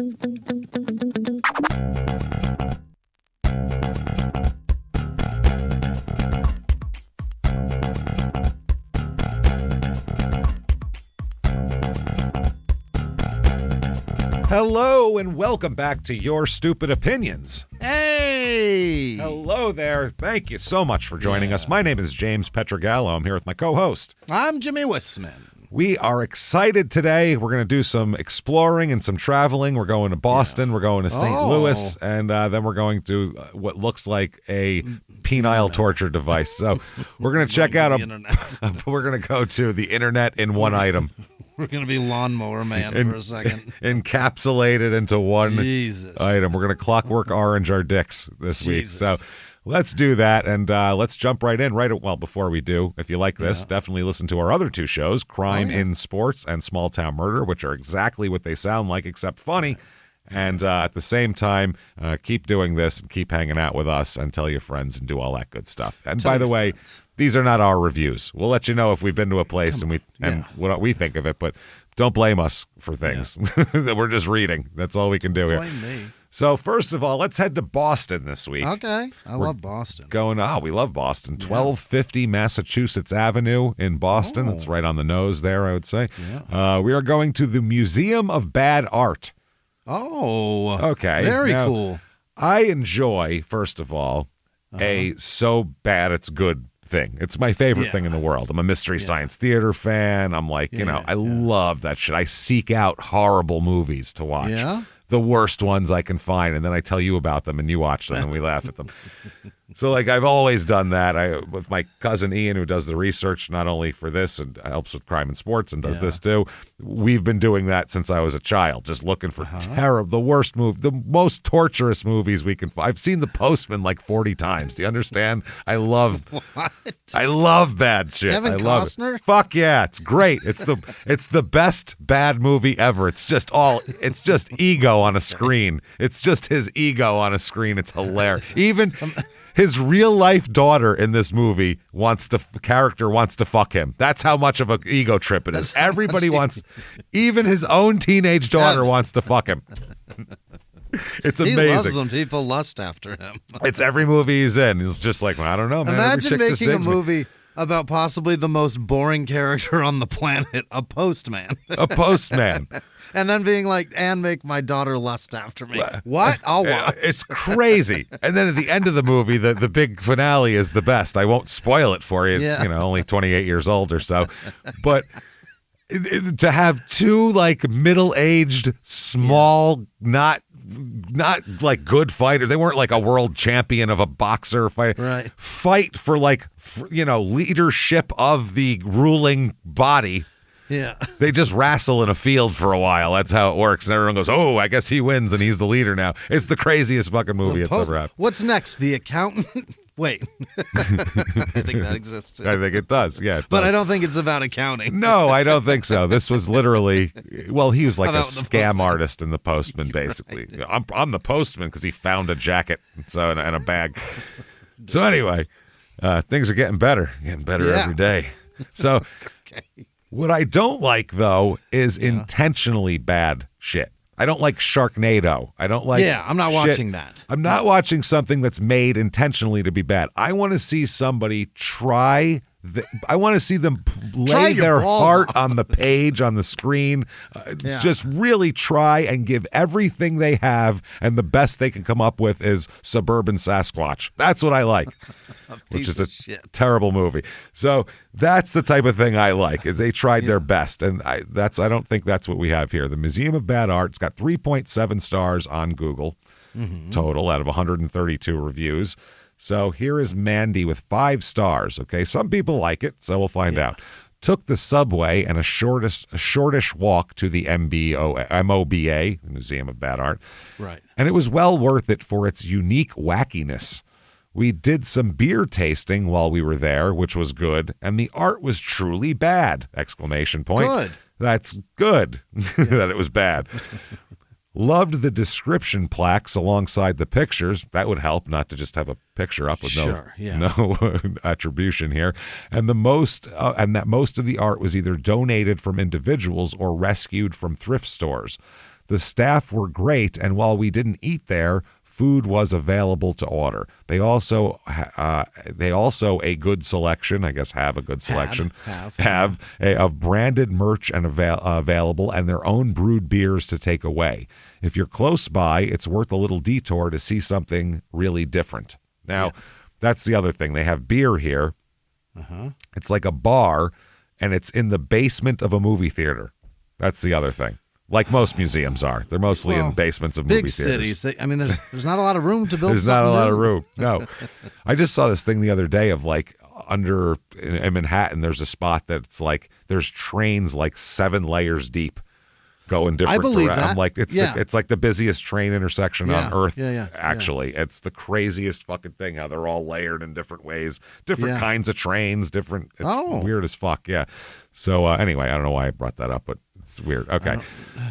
Hello and welcome back to Your Stupid Opinions. Hey! Hello there. Thank you so much for joining us. My name is James Pietragallo. I'm here with my co-host. I'm Jimmie Whisman. We are excited today. We're going to do some exploring and some traveling. We're going to Boston. We're going to St. Louis. And then we're going to what looks like a penile torture device. So we're going to check out the internet. We're going to go to the internet in one item. We're going to be Lawnmower Man for a second. Encapsulated into one Jesus. item. We're going to clockwork orange our dicks this week. So let's do that, and let's jump right in. Well, before we do, if you like this, definitely listen to our other two shows, Crime in Sports and Small Town Murder, which are exactly what they sound like, except funny. And at the same time, keep doing this and keep hanging out with us and tell your friends and do all that good stuff. And by the way, these are not our reviews. We'll let you know if we've been to a place and what we think of it, but don't blame us for things that we're just reading. That's all we can do here. Blame me. So first of all, let's head to Boston this week. Okay. I love Boston. We love Boston. 1250 Massachusetts Avenue in Boston. It's right on the nose there, I would say. Yeah. We are going to the Museum of Bad Art. Oh, okay. Very cool. I enjoy, first of all, a so bad it's good thing. It's my favorite thing in the world. I'm a Mystery Science Theater fan. I'm like, I love that shit. I seek out horrible movies to watch. Yeah? The worst ones I can find, and then I tell you about them, and you watch them, and we laugh at them. So, I've always done that. With my cousin Ian, who does the research not only for this and helps with Crime and Sports and does this too. We've been doing that since I was a child, just looking for the worst the most torturous movies we can find. I've seen The Postman like 40 times. Do you understand? I love bad shit. Kevin Costner? It. Fuck yeah, it's great. It's the best bad movie ever. It's just ego on a screen. It's just his ego on a screen. It's hilarious. Even his real life daughter in this movie wants to fuck him. That's how much of an ego trip it is. Everybody wants, even his own teenage daughter wants to fuck him. It's amazing. He loves when people lust after him. It's every movie he's in. He's just like, well, I don't know, man. Imagine making a movie about possibly the most boring character on the planet, a postman. A postman. And then being like, and make my daughter lust after me. What? I'll watch. It's crazy. And then at the end of the movie, the big finale is the best. I won't spoil it for you. It's only 28 years old or so. But to have two middle-aged, small, not like good fighter. They weren't like a world champion of a boxer fight. Right. Fight for leadership of the ruling body. Yeah. They just wrestle in a field for a while. That's how it works. And everyone goes, oh, I guess he wins and he's the leader now. It's the craziest fucking movie it's ever had. What's next? The Accountant? Wait. I think that exists too. I think it does, yeah. But I don't think it's about accounting. No, I don't think so. This was literally, he was like a scam artist in The Postman, basically. Right. I'm the postman because he found a jacket and a bag. So anyway, things are getting better every day. So what I don't like, though, is intentionally bad shit. I don't like Sharknado. I don't like I'm not watching that. I'm not watching something that's made intentionally to be bad. I want to see somebody try. I want to see them lay their heart on the page, on the screen. Just really try and give everything they have, and the best they can come up with is Suburban Sasquatch. That's what I like, which is a terrible movie. So that's the type of thing I like. Is they tried their best, and I don't think that's what we have here. The Museum of Bad Art. It's got 3.7 stars on Google total out of 132 reviews. So here is Mandy with 5 stars. Okay, some people like it, so we'll find out. Took the subway and a shortish walk to the MOBA, Museum of Bad Art. Right. And it was well worth it for its unique wackiness. We did some beer tasting while we were there, which was good, and the art was truly bad! ! Good. That's good that it was bad. Loved the description plaques alongside the pictures. That would help, not to just have a picture up with no attribution here. And that most of the art was either donated from individuals or rescued from thrift stores. The staff were great, and while we didn't eat there, food was available to order. They also a good selection, I guess have a good selection, of branded merch and available, and their own brewed beers to take away. If you're close by, it's worth a little detour to see something really different. Now, that's the other thing. They have beer here. It's like a bar, and it's in the basement of a movie theater. That's the other thing. Like most museums are. They're mostly in basements of movie theaters. Big cities. There's not a lot of room to build. There's not a lot of room. No. I just saw this thing the other day of like under in Manhattan, there's a spot that's like there's trains like 7 layers deep going different I believe directions. that. I'm like, it's like the busiest train intersection on Earth, actually. Yeah. It's the craziest fucking thing how they're all layered in different ways. Different kinds of trains, it's weird as fuck, yeah. So anyway, I don't know why I brought that up, but it's weird. Okay.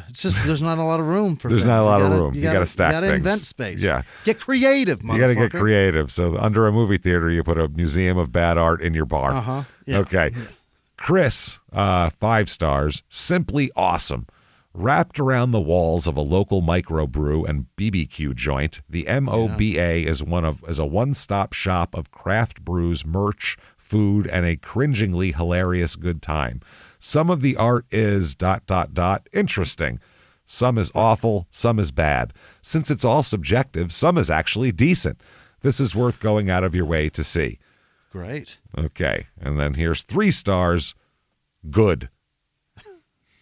It's just there's not a lot of room for There's things. not a lot of room. You got to stack things. You got to invent space. Yeah. Get creative, motherfucker. You got to get creative. So under a movie theater, you put a museum of bad art in your bar. Yeah. Okay. Chris, 5 stars. Simply awesome. Wrapped around the walls of a local microbrew and BBQ joint, the MOBA is a one-stop shop of craft brews, merch, food, and a cringingly hilarious good time. Some of the art is ... interesting. Some is awful, some is bad. Since it's all subjective, some is actually decent. This is worth going out of your way to see. Great. Okay, and then here's 3 stars. Good.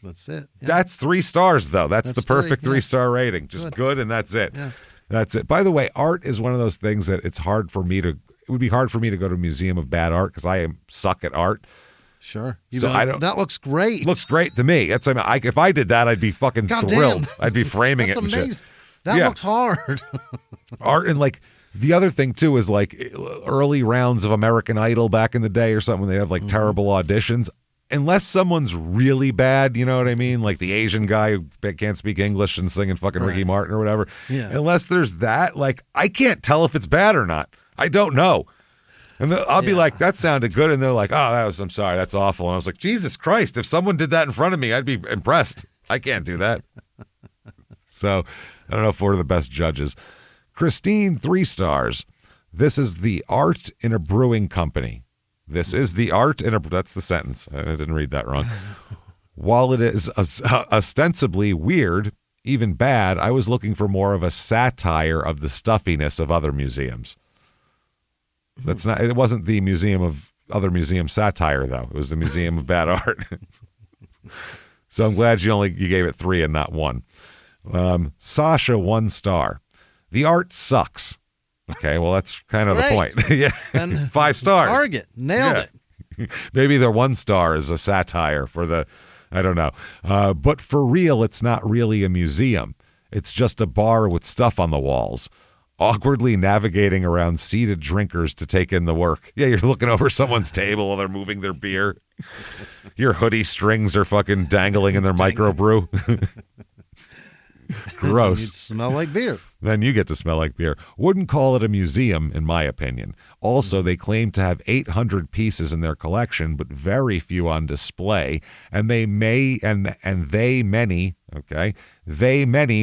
That's it. Yeah. That's 3 stars, though. That's the perfect 3-star rating. Just good, and that's it. Yeah. That's it. By the way, art is one of those things that it would be hard for me to go to a museum of bad art because I suck at art. Sure. So that looks great. Looks great to me. If I did that, I'd be fucking thrilled. I'd be framing it and amazing. shit. That looks hard. Art and like the other thing too is like early rounds of American Idol back in the day or something. They have like terrible auditions. Unless someone's really bad, you know what I mean? Like the Asian guy who can't speak English and singing fucking Ricky Martin or whatever. Yeah. Unless there's that, like I can't tell if it's bad or not. I don't know. And I'll be like, that sounded good. And they're like, I'm sorry, that's awful. And I was like, Jesus Christ, if someone did that in front of me, I'd be impressed. I can't do that. So I don't know if we're the best judges. Christine, 3 stars. This is the art in a brewing company. This is the art in a... That's the sentence. I didn't read that wrong. While it is ostensibly weird, even bad, I was looking for more of a satire of the stuffiness of other museums. It wasn't the Museum of Other Museum satire, though. It was the Museum of Bad Art. So I'm glad you gave it 3 and not 1. Sasha, 1 star. The art sucks. Okay, well, that's kind of the point. Yeah, and 5 stars. Target. Nailed it. Maybe their 1 star is a satire for I don't know. But for real, it's not really a museum. It's just a bar with stuff on the walls. Awkwardly navigating around seated drinkers to take in the work. Yeah, you're looking over someone's table while they're moving their beer. Your hoodie strings are fucking dangling in their microbrew. Gross. You'd smell like beer. Then you get to smell like beer. Wouldn't call it a museum, in my opinion. Also, they claim to have 800 pieces in their collection, but very few on display. And they many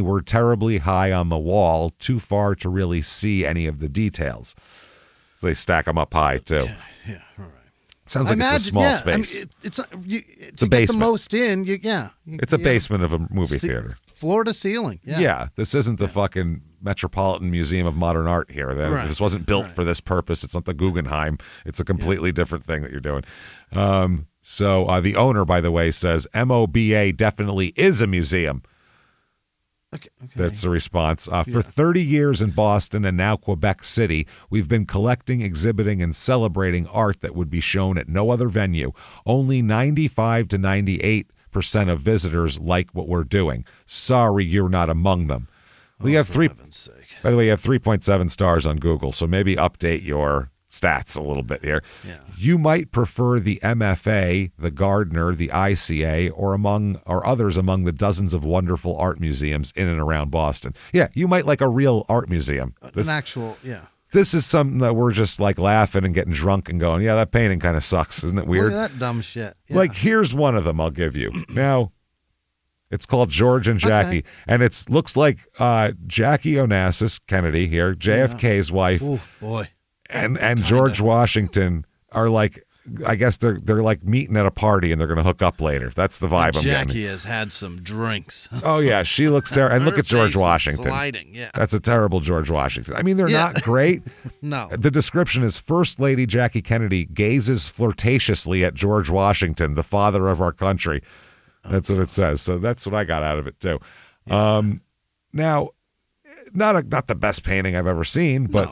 were terribly high on the wall, too far to really see any of the details. So they stack them up high, too. Okay. Yeah, all right. Sounds like it's a small space. I mean, it's a basement. Get the most in. It's a basement of a movie theater. Floor to ceiling. Yeah. This isn't the fucking Metropolitan Museum of Modern Art here. This wasn't built for this purpose. It's not the Guggenheim. It's a completely different thing that you're doing. So the owner, by the way, says MOBA definitely is a museum. Okay. That's the response. For 30 years in Boston and now Quebec City, we've been collecting, exhibiting, and celebrating art that would be shown at no other venue. Only 95 to 98% of visitors like what we're doing. Sorry, you're not among them. We have By the way, you have 3.7 stars on Google, so maybe update your stats a little bit here. Yeah. You might prefer the MFA, the Gardner, the ICA, or others among the dozens of wonderful art museums in and around Boston. Yeah, you might like a real art museum. This is something that we're just like laughing and getting drunk and going, yeah, that painting kind of sucks. Isn't it weird? Look at that dumb shit. Yeah. Like, here's one of them I'll give you. Now, It's called George and Jackie, and it looks like Jackie Onassis Kennedy here, JFK's wife, boy, and George Washington are like, I guess they're like meeting at a party and they're going to hook up later. That's the vibe I'm getting. Jackie has had some drinks. Oh yeah, she looks terrible. And look at George Washington. Sliding, yeah. That's a terrible George Washington. I mean, they're not great. No. The description is First Lady Jackie Kennedy gazes flirtatiously at George Washington, the father of our country. That's what it says. So that's what I got out of it too. Yeah. Now, not the best painting I've ever seen, but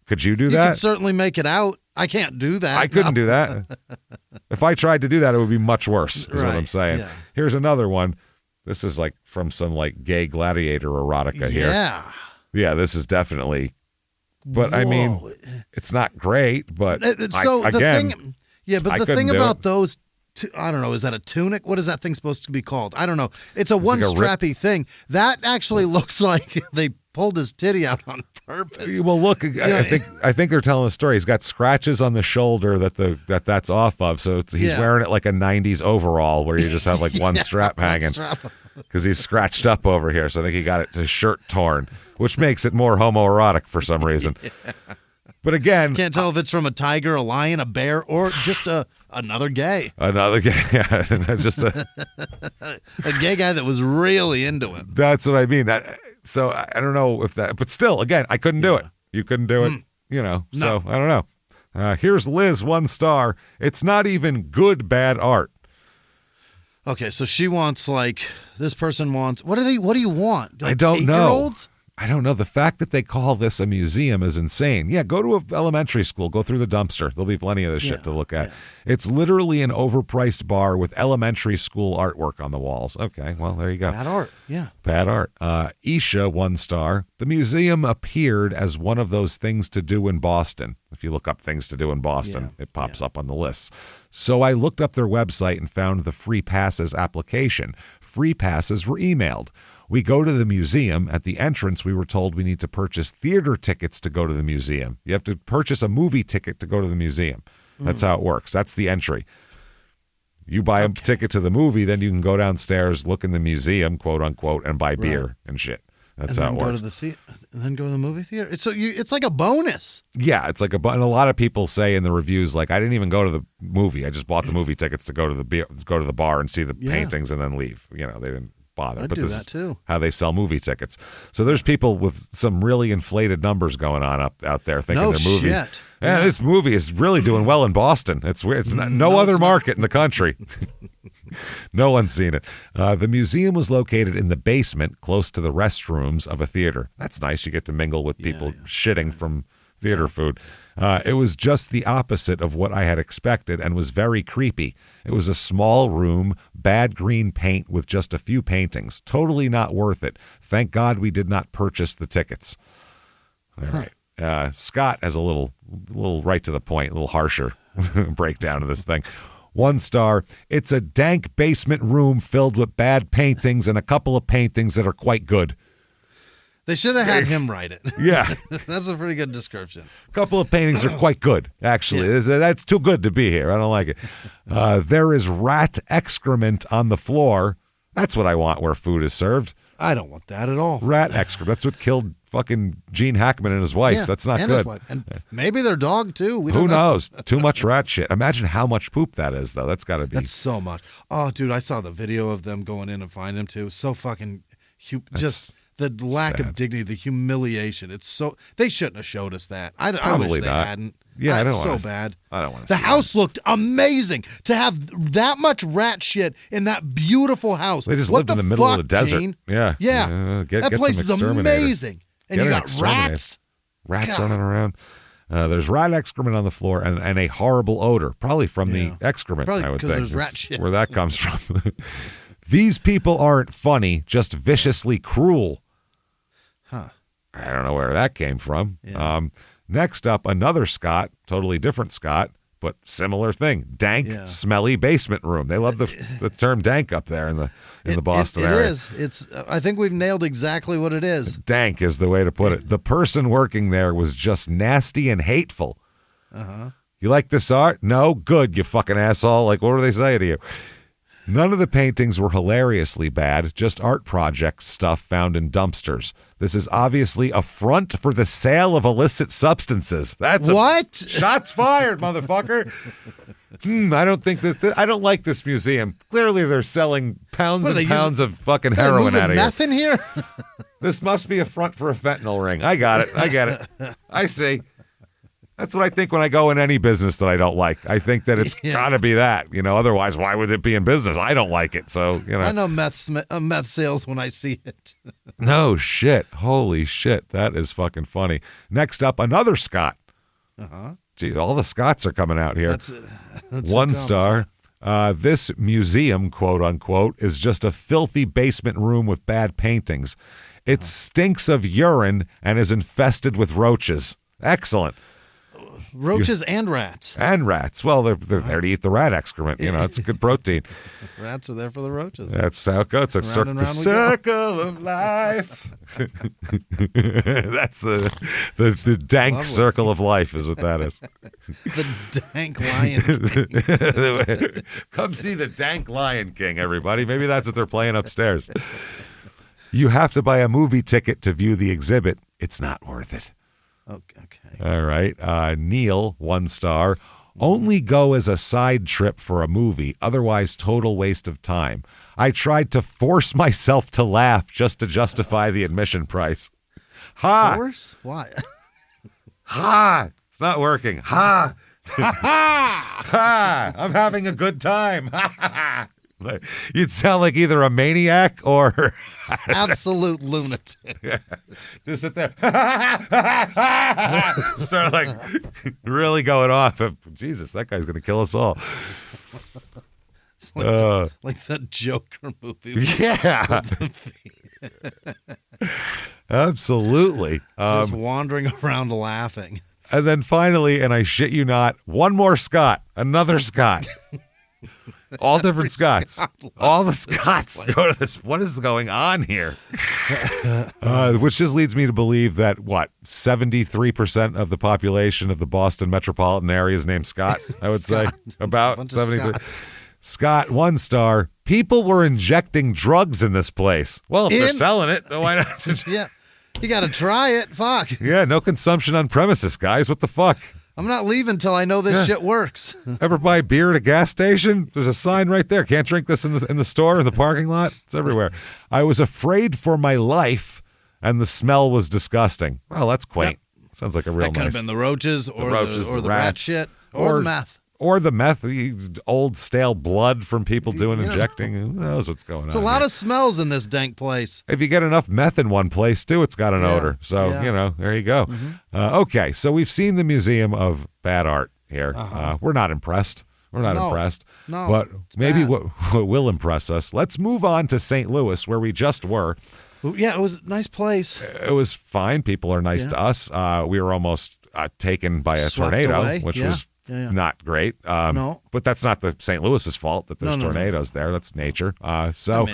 could you do that? You could certainly make it out. I can't do that. I couldn't do that. If I tried to do that, it would be much worse, is what I'm saying. Yeah. Here's another one. This is like from some like gay gladiator erotica here. Yeah. Yeah, this is definitely, but I mean, it's not great, but the thing about those, I don't know, is that a tunic? What is that thing supposed to be called? I don't know. It's a one-strappy thing. That actually looks like they pulled his titty out on purpose. Well, look, I think they're telling a story. He's got scratches on the shoulder that's off of, so he's wearing it like a 90s overall where you just have like one strap hanging because he's scratched up over here. So I think he got his shirt torn, which makes it more homoerotic for some reason. But again, can't tell if it's from a tiger, a lion, a bear, or just another gay. Another gay, just a gay guy that was really into it. That's what I mean. So I don't know if that, but still, again, I couldn't do it. You couldn't do it, So I don't know. Here's Liz, 1 star. It's not even good, bad art. Okay, so she wants this person wants. What do you want? I don't know. I don't know. The fact that they call this a museum is insane. Yeah, go to an elementary school. Go through the dumpster. There'll be plenty of this shit to look at. Yeah. It's literally an overpriced bar with elementary school artwork on the walls. Okay, well, there you go. Bad art, yeah. Bad art. Isha, 1 star. The museum appeared as one of those things to do in Boston. If you look up things to do in Boston, it pops up on the list. So I looked up their website and found the free passes application. Free passes were emailed. We go to the museum. At the entrance, we were told we need to purchase theater tickets to go to the museum. You have to purchase a movie ticket to go to the museum. That's how it works. That's the entry. You buy a ticket to the movie, then you can go downstairs, look in the museum, quote unquote, and buy beer and shit. That's how it works. And then go to the movie theater. It's like a bonus. Yeah, it's like and a lot of people say in the reviews, like, I didn't even go to the movie. I just bought the movie tickets to go to the bar and see the paintings and then leave. They didn't bother. I'd but do this that too. Is how they sell movie tickets. So there's people with some really inflated numbers going on out there thinking their movie. Shit. Yeah, this movie is really doing well in Boston. It's weird. It's no other market in the country. No one's seen it. The museum was located in the basement, close to the restrooms of a theater. That's nice. You get to mingle with people shitting from theater food. It was just the opposite of what I had expected and was very creepy. It was a small room, bad green paint with just a few paintings. Totally not worth it. Thank God we did not purchase the tickets. All right. Scott has a little right to the point, a little harsher breakdown of this thing. 1 star. It's a dank basement room filled with bad paintings and a couple of paintings that are quite good. They should have had him write it. Yeah. That's a pretty good description. A couple of paintings are quite good, actually. Yeah. That's too good to be here. I don't like it. There is rat excrement on the floor. That's what I want where food is served. I don't want that at all. Rat excrement. That's what killed fucking Gene Hackman and his wife. That's not good. His wife. And maybe their dog, too. Who knows? Too much rat shit. Imagine how much poop that is, though. That's got to be. That's so much. Oh, dude, I saw the video of them going in and finding him, too. So fucking just the lack of dignity, the humiliation. It's so they shouldn't have showed us that. I wish they hadn't. Yeah, I don't want so bad. I don't want to. The house looked amazing. To have that much rat shit in that beautiful house. They just lived in the middle of the desert. Gene? Yeah. That place is amazing. And you got rats. Rats running around. There's rat excrement on the floor and a horrible odor, probably from the excrement. Probably I would think there's rat shit. Where that comes from. These people aren't funny, just viciously cruel. Huh. I don't know where that came from. Yeah. Next up, another Scott, totally different Scott, but similar thing. Dank, smelly basement room. They love the term dank up there in the Boston area. It is. I think we've nailed exactly what it is. Dank is the way to put it. The person working there was just nasty and hateful. Uh-huh. You like this art? No? Good, you fucking asshole. Like, what do they say to you? None of the paintings were hilariously bad, just art project stuff found in dumpsters. This is obviously a front for the sale of illicit substances. That's what? Shots fired, motherfucker. I don't like this museum. Clearly they're selling pounds and pounds of fucking heroin out of here. Meth in here? This must be a front for a fentanyl ring. I got it. I get it. I see. That's what I think when I go in any business that I don't like. I think that it's got to be that. Otherwise, why would it be in business? I don't like it. So, I know meth sales when I see it. No shit. Holy shit. That is fucking funny. Next up, another Scott. Uh-huh. Gee, all the Scots are coming out here. That's 1 star. This museum, quote unquote, is just a filthy basement room with bad paintings. It stinks of urine and is infested with roaches. Excellent. Roaches and rats. And rats. Well, they're there to eat the rat excrement. It's good protein. Rats are there for the roaches. That's how it goes. It's the circle of life. That's the dank circle of life is what that is. The dank Lion King. Come see the dank Lion King, everybody. Maybe that's what they're playing upstairs. You have to buy a movie ticket to view the exhibit. It's not worth it. Okay. All right. Neil, 1 star. Only go as a side trip for a movie, otherwise total waste of time. I tried to force myself to laugh just to justify the admission price. Ha! Force? Why? Ha! It's not working. Ha! Ha! Ha! I'm having a good time. Ha! Ha! You'd sound like either a maniac or absolute lunatic. Yeah. Just sit there, start like really going off. Jesus, that guy's gonna kill us all. It's like that Joker movie. Yeah, absolutely. Just wandering around laughing. And then finally, and I shit you not, one more Scott, another Scott. All different Scots. All the Scots go to this. What is going on here? Which just leads me to believe that, 73% of the population of the Boston metropolitan area is named Scott, I would say. About 73%. Scott, 1 star. People were injecting drugs in this place. Well, if they're selling it, then why not? Yeah. You got to try it. Fuck. Yeah, no consumption on premises, guys. What the fuck? I'm not leaving till I know this shit works. Ever buy beer at a gas station? There's a sign right there. Can't drink this in the store, in the parking lot. It's everywhere. I was afraid for my life, and the smell was disgusting. Well, that's quaint. Yep. Sounds like a real nice. That could have been the roaches or the rats, rat shit or the meth. Or the meth, old stale blood from people doing injecting. Who knows what's going on? There's a lot of smells in this dank place. If you get enough meth in one place, too, it's got an odor. So, there you go. Mm-hmm. Okay, so we've seen the Museum of Bad Art here. We're not impressed. We're not impressed. No, but maybe what will impress us. Let's move on to St. Louis, where we just were. Yeah, it was a nice place. It was fine. People are nice to us. We were almost taken by a tornado, away. which was not great. No. But that's not the St. Louis's fault that there's tornadoes there. That's nature. They settled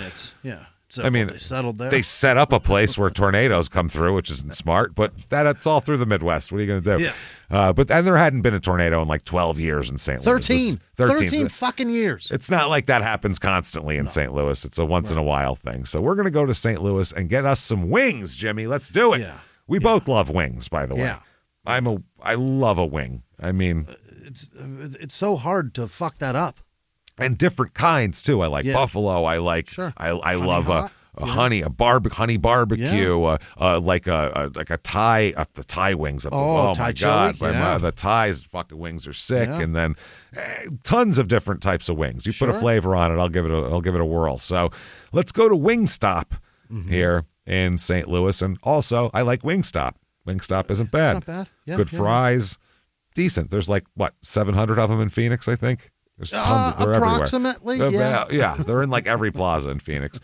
there. They set up a place where tornadoes come through, which isn't smart, but it's all through the Midwest. What are you going to do? Yeah. But there hadn't been a tornado in like 12 years in St. Louis. 13 fucking years. It's not like that happens constantly in St. Louis. It's a once in a while thing. So we're going to go to St. Louis and get us some wings, Jimmy. Let's do it. Yeah. We both love wings, by the way. Yeah. I love a wing. I mean, it's so hard to fuck that up. And different kinds too. I like buffalo. I like. Sure. I love honey barbecue. Like a Thai. The Thai wings. Oh Thai my chili? God! The Thai's fucking wings are sick. Yeah. And then tons of different types of wings. You put a flavor on it, I'll give it a whirl. So let's go to Wingstop here in St. Louis. And also, I like Wingstop. Wingstop isn't bad. It's not bad. Yeah, good fries. Decent. There's like 700 of them in Phoenix, I think. There's tons. They're approximately, everywhere. Yeah, they're in like every plaza in Phoenix.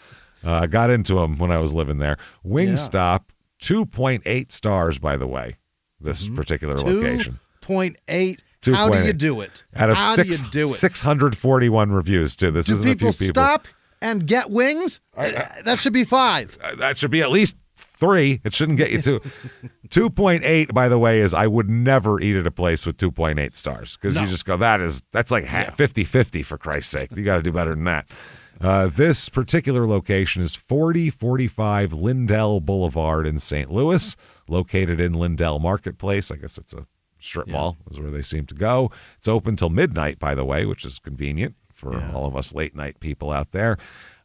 I got into them when I was living there. Wingstop, 2.8 stars, by the way. This particular location. 2.8. How do you do it? Out of How do you do it? 641 reviews too. This isn't a few people. Stop and get wings? That should be 5. That should be at least 3. It shouldn't get you to 2.8. By the way, is I would never eat at a place with 2.8 stars because you just go that's like 50-50 for Christ's sake. You got to do better than that. This particular location is 4045 Lindell Boulevard in St. Louis, located in Lindell Marketplace. I guess it's a strip mall is where they seem to go. It's open till midnight, by the way, which is convenient for all of us late night people out there.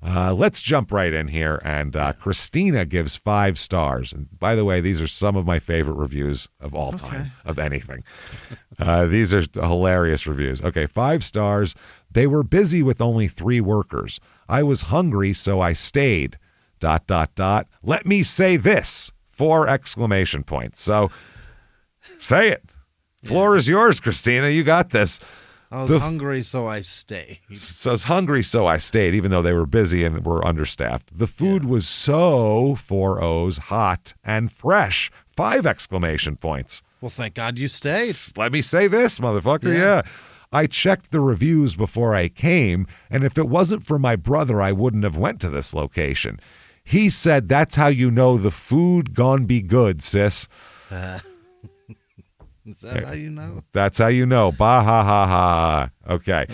Let's jump right in here. And Christina gives 5 stars. And by the way, these are some of my favorite reviews of all time of anything. These are hilarious reviews. Okay, 5 stars. They were busy with only 3 workers. I was hungry, so I stayed. ... Let me say this. 4 exclamation points. So say it. Floor is yours, Christina. You got this. I was hungry, so I stayed. So I was hungry, so I stayed, even though they were busy and were understaffed. The food was so, 4 O's, hot and fresh. 5 exclamation points. Well, thank God you stayed. Let me say this, motherfucker. Yeah. I checked the reviews before I came, and if it wasn't for my brother, I wouldn't have went to this location. He said that's how you know the food gon' be good, sis. Is that how you know? That's how you know. Bah, ha, ha, ha. Okay.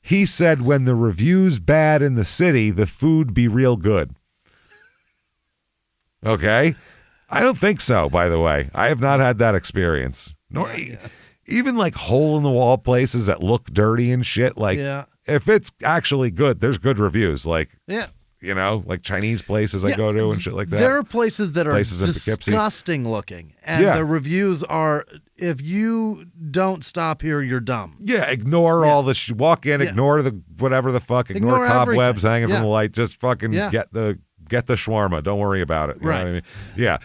He said when the review's bad in the city, the food be real good. Okay. I don't think so, by the way. I have not had that experience. Nor even like hole-in-the-wall places that look dirty and shit. Like, if it's actually good, there's good reviews. Like, you know, like Chinese places I go to and shit like that. There are places that are disgusting looking, and the reviews are, if you don't stop here, you're dumb. Yeah, ignore all the walk in, ignore the whatever the fuck, ignore cobwebs hanging from the light. Just fucking get the shawarma. Don't worry about it. You know what I mean? Yeah.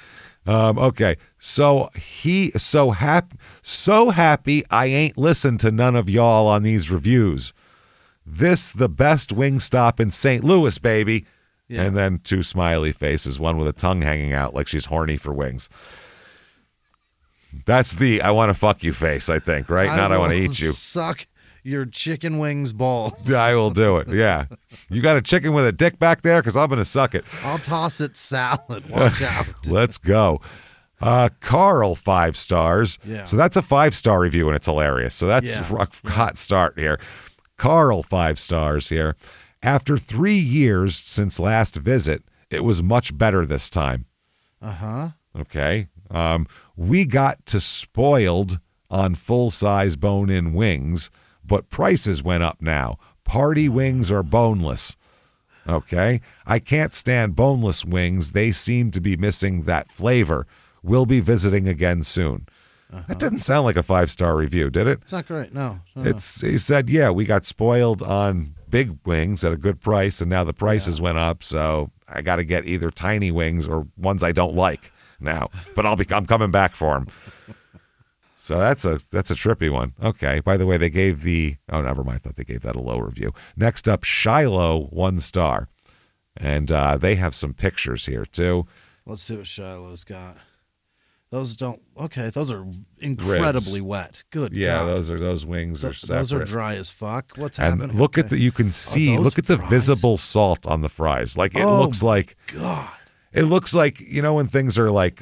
Okay. So so happy I ain't listened to none of y'all on these reviews. This the best Wingstop in St. Louis, baby. Yeah. And then 2 smiley faces, one with a tongue hanging out like she's horny for wings. That's the I want to fuck you face, I think, right? Not I want to eat you. Suck your chicken wings balls. I will do it, yeah. You got a chicken with a dick back there? Because I'm going to suck it. I'll toss it salad. Watch out. Let's go. Carl, 5 stars. Yeah. So that's a 5-star review, and it's hilarious. So that's a hot start here. Carl, 5 stars here. After 3 years since last visit, it was much better this time. Okay. We got to spoiled on full-size bone-in wings, but prices went up now. Party wings are boneless. Okay. I can't stand boneless wings. They seem to be missing that flavor. We'll be visiting again soon. That didn't sound like a 5-star review, did it? It's not great, no. He said, we got spoiled on big wings at a good price, and now the prices went up, so I got to get either tiny wings or ones I don't like now. But I'm coming back for them. So that's a trippy one. Okay. By the way, they gave never mind. I thought they gave that a low review. Next up, Shiloh, 1 star, and they have some pictures here too. Let's see what Shiloh's got. Those are incredibly wet. Good God. Those wings are separate. Those are dry as fuck. What's happening? And look at you can see, look at the visible salt on the fries. Like it looks like, God. It looks like, when things are like,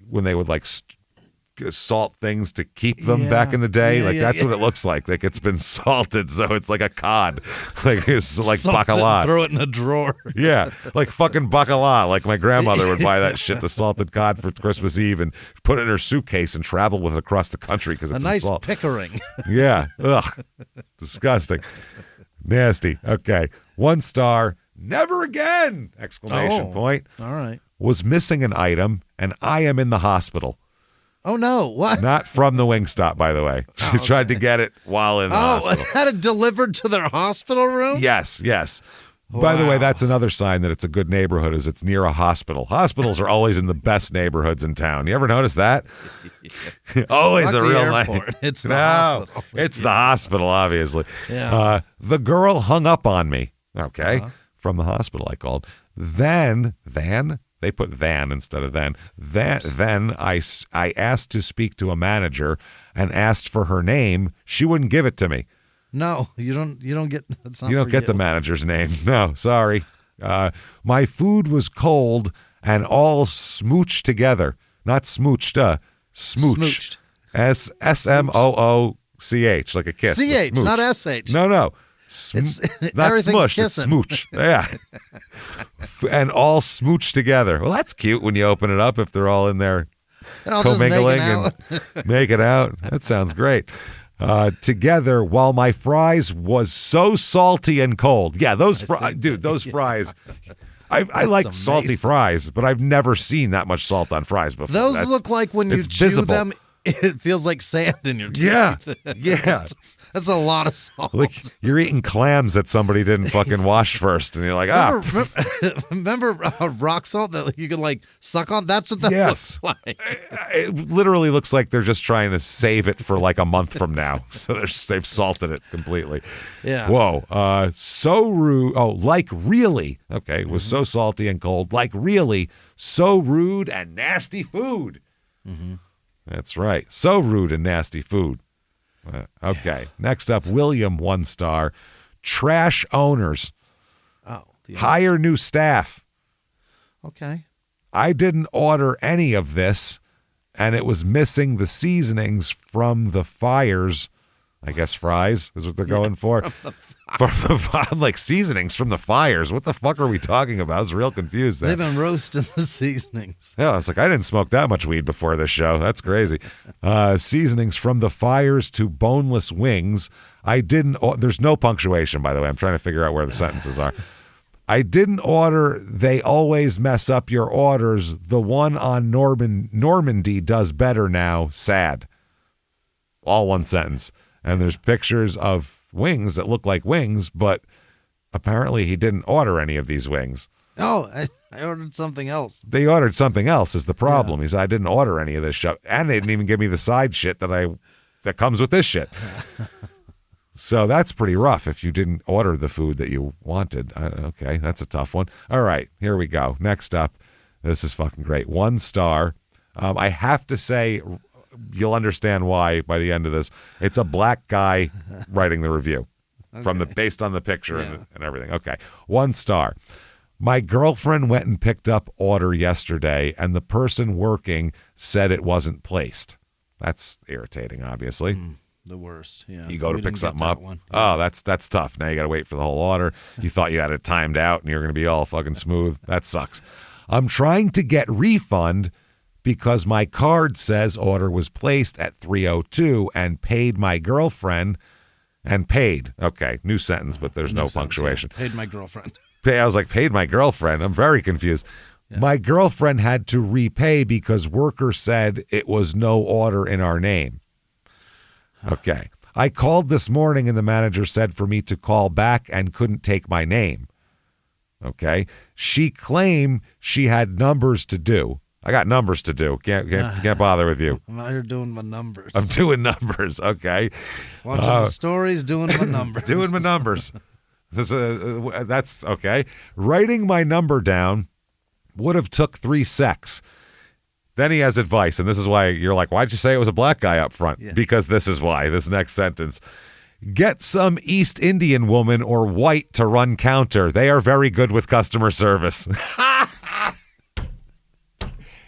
when they would like salt things to keep them back in the day. That's what it looks like. Like it's been salted, so it's like a cod. Like it's like bacala. Throw it in a drawer. Yeah, like fucking bacala. Like my grandmother would buy that shit, the salted cod for Christmas Eve, and put it in her suitcase and travel with it across the country because it's a nice salt. Pickering. Yeah, ugh, disgusting, nasty. Okay, 1 star. Never again! Exclamation point. All right. Was missing an item, and I am in the hospital. Oh, no. What? Not from the Wingstop, by the way. She tried to get it while in the hospital. Had it delivered to their hospital room? Yes. Wow. By the way, that's another sign that it's a good neighborhood is it's near a hospital. Hospitals are always in the best neighborhoods in town. You ever notice that? Always a real nice. It's the hospital. It's the hospital, obviously. Yeah. The girl hung up on me. Okay. From the hospital I called. Then they put than instead of then. Then I asked to speak to a manager and asked for her name. She wouldn't give it to me. No, you don't get. That's not you don't get the manager's name. No, sorry. My food was cold and all smooched together. Not smooched, smooch. SMOOCH, like a kiss. CH, not SH. No. Not smush, kissing. it's smooch. Yeah. And all smooch together. Well, that's cute when you open it up if they're all in there commingling and making out. That sounds great. Together while my fries was so salty and cold. Yeah, those fries, dude, those fries. I like amazing. Salty fries, but I've never seen that much salt on fries before. Those look like when you chew visible. Them, it feels like sand in your teeth. Yeah. That's a lot of salt. Like you're eating clams that somebody didn't fucking wash first, and you're like, Remember rock salt that you could like suck on? That's what that looks like. It literally looks like they're just trying to save it for like a month from now, so they've salted it completely. Yeah. Whoa. So rude. Oh, like really? Okay, it was so salty and cold. Like really? So rude and nasty food. Mm-hmm. That's right. So rude and nasty food. Okay. Next up, William, 1 star. Trash owners. Hire new staff. Okay. I didn't order any of this, and it was missing the seasonings from the fires. I guess fries is what they're going for. From like seasonings from the fires. What the fuck are we talking about? I was real confused there. They've been roasting the seasonings. Yeah, I was like, I didn't smoke that much weed before this show. That's crazy. Seasonings from the fires to boneless wings. There's no punctuation, by the way. I'm trying to figure out where the sentences are. I didn't order. They always mess up your orders. The one on Normandy does better now. Sad. All one sentence. And there's pictures of wings that look like wings, but apparently he didn't order any of these wings. Oh, I ordered something else. They ordered something else is the problem. Yeah. He said, I didn't order any of this shit. And they didn't even give me the side shit that comes with this shit. So that's pretty rough if you didn't order the food that you wanted. Okay, that's a tough one. All right, here we go. Next up, this is fucking great. 1 star. I have to say, you'll understand why by the end of this. It's a black guy writing the review based on the picture and everything. Okay. 1 star. My girlfriend went and picked up order yesterday, and the person working said it wasn't placed. That's irritating, obviously. The worst. Yeah. You go to pick something up. Oh, that's tough. Now you got to wait for the whole order. You thought you had it timed out, and you're going to be all fucking smooth. That sucks. I'm trying to get refund because my card says order was placed at 3:02 and paid my girlfriend and paid. Okay, new sentence, but there's no punctuation. Yeah. Paid my girlfriend. I was like, paid my girlfriend. I'm very confused. Yeah. My girlfriend had to repay because worker said it was no order in our name. Okay. I called this morning and the manager said for me to call back and couldn't take my name. Okay. She claimed she had numbers to do. I got numbers to do. Can't bother with you. I'm out here doing my numbers. I'm doing numbers. Okay. Watching the stories, doing my numbers. Doing my numbers. That's okay. Writing my number down would have took 3 secs. Then he has advice, and this is why you're like, why'd you say it was a black guy up front? Yeah. Because this is why. This next sentence. Get some East Indian woman or white to run counter. They are very good with customer service.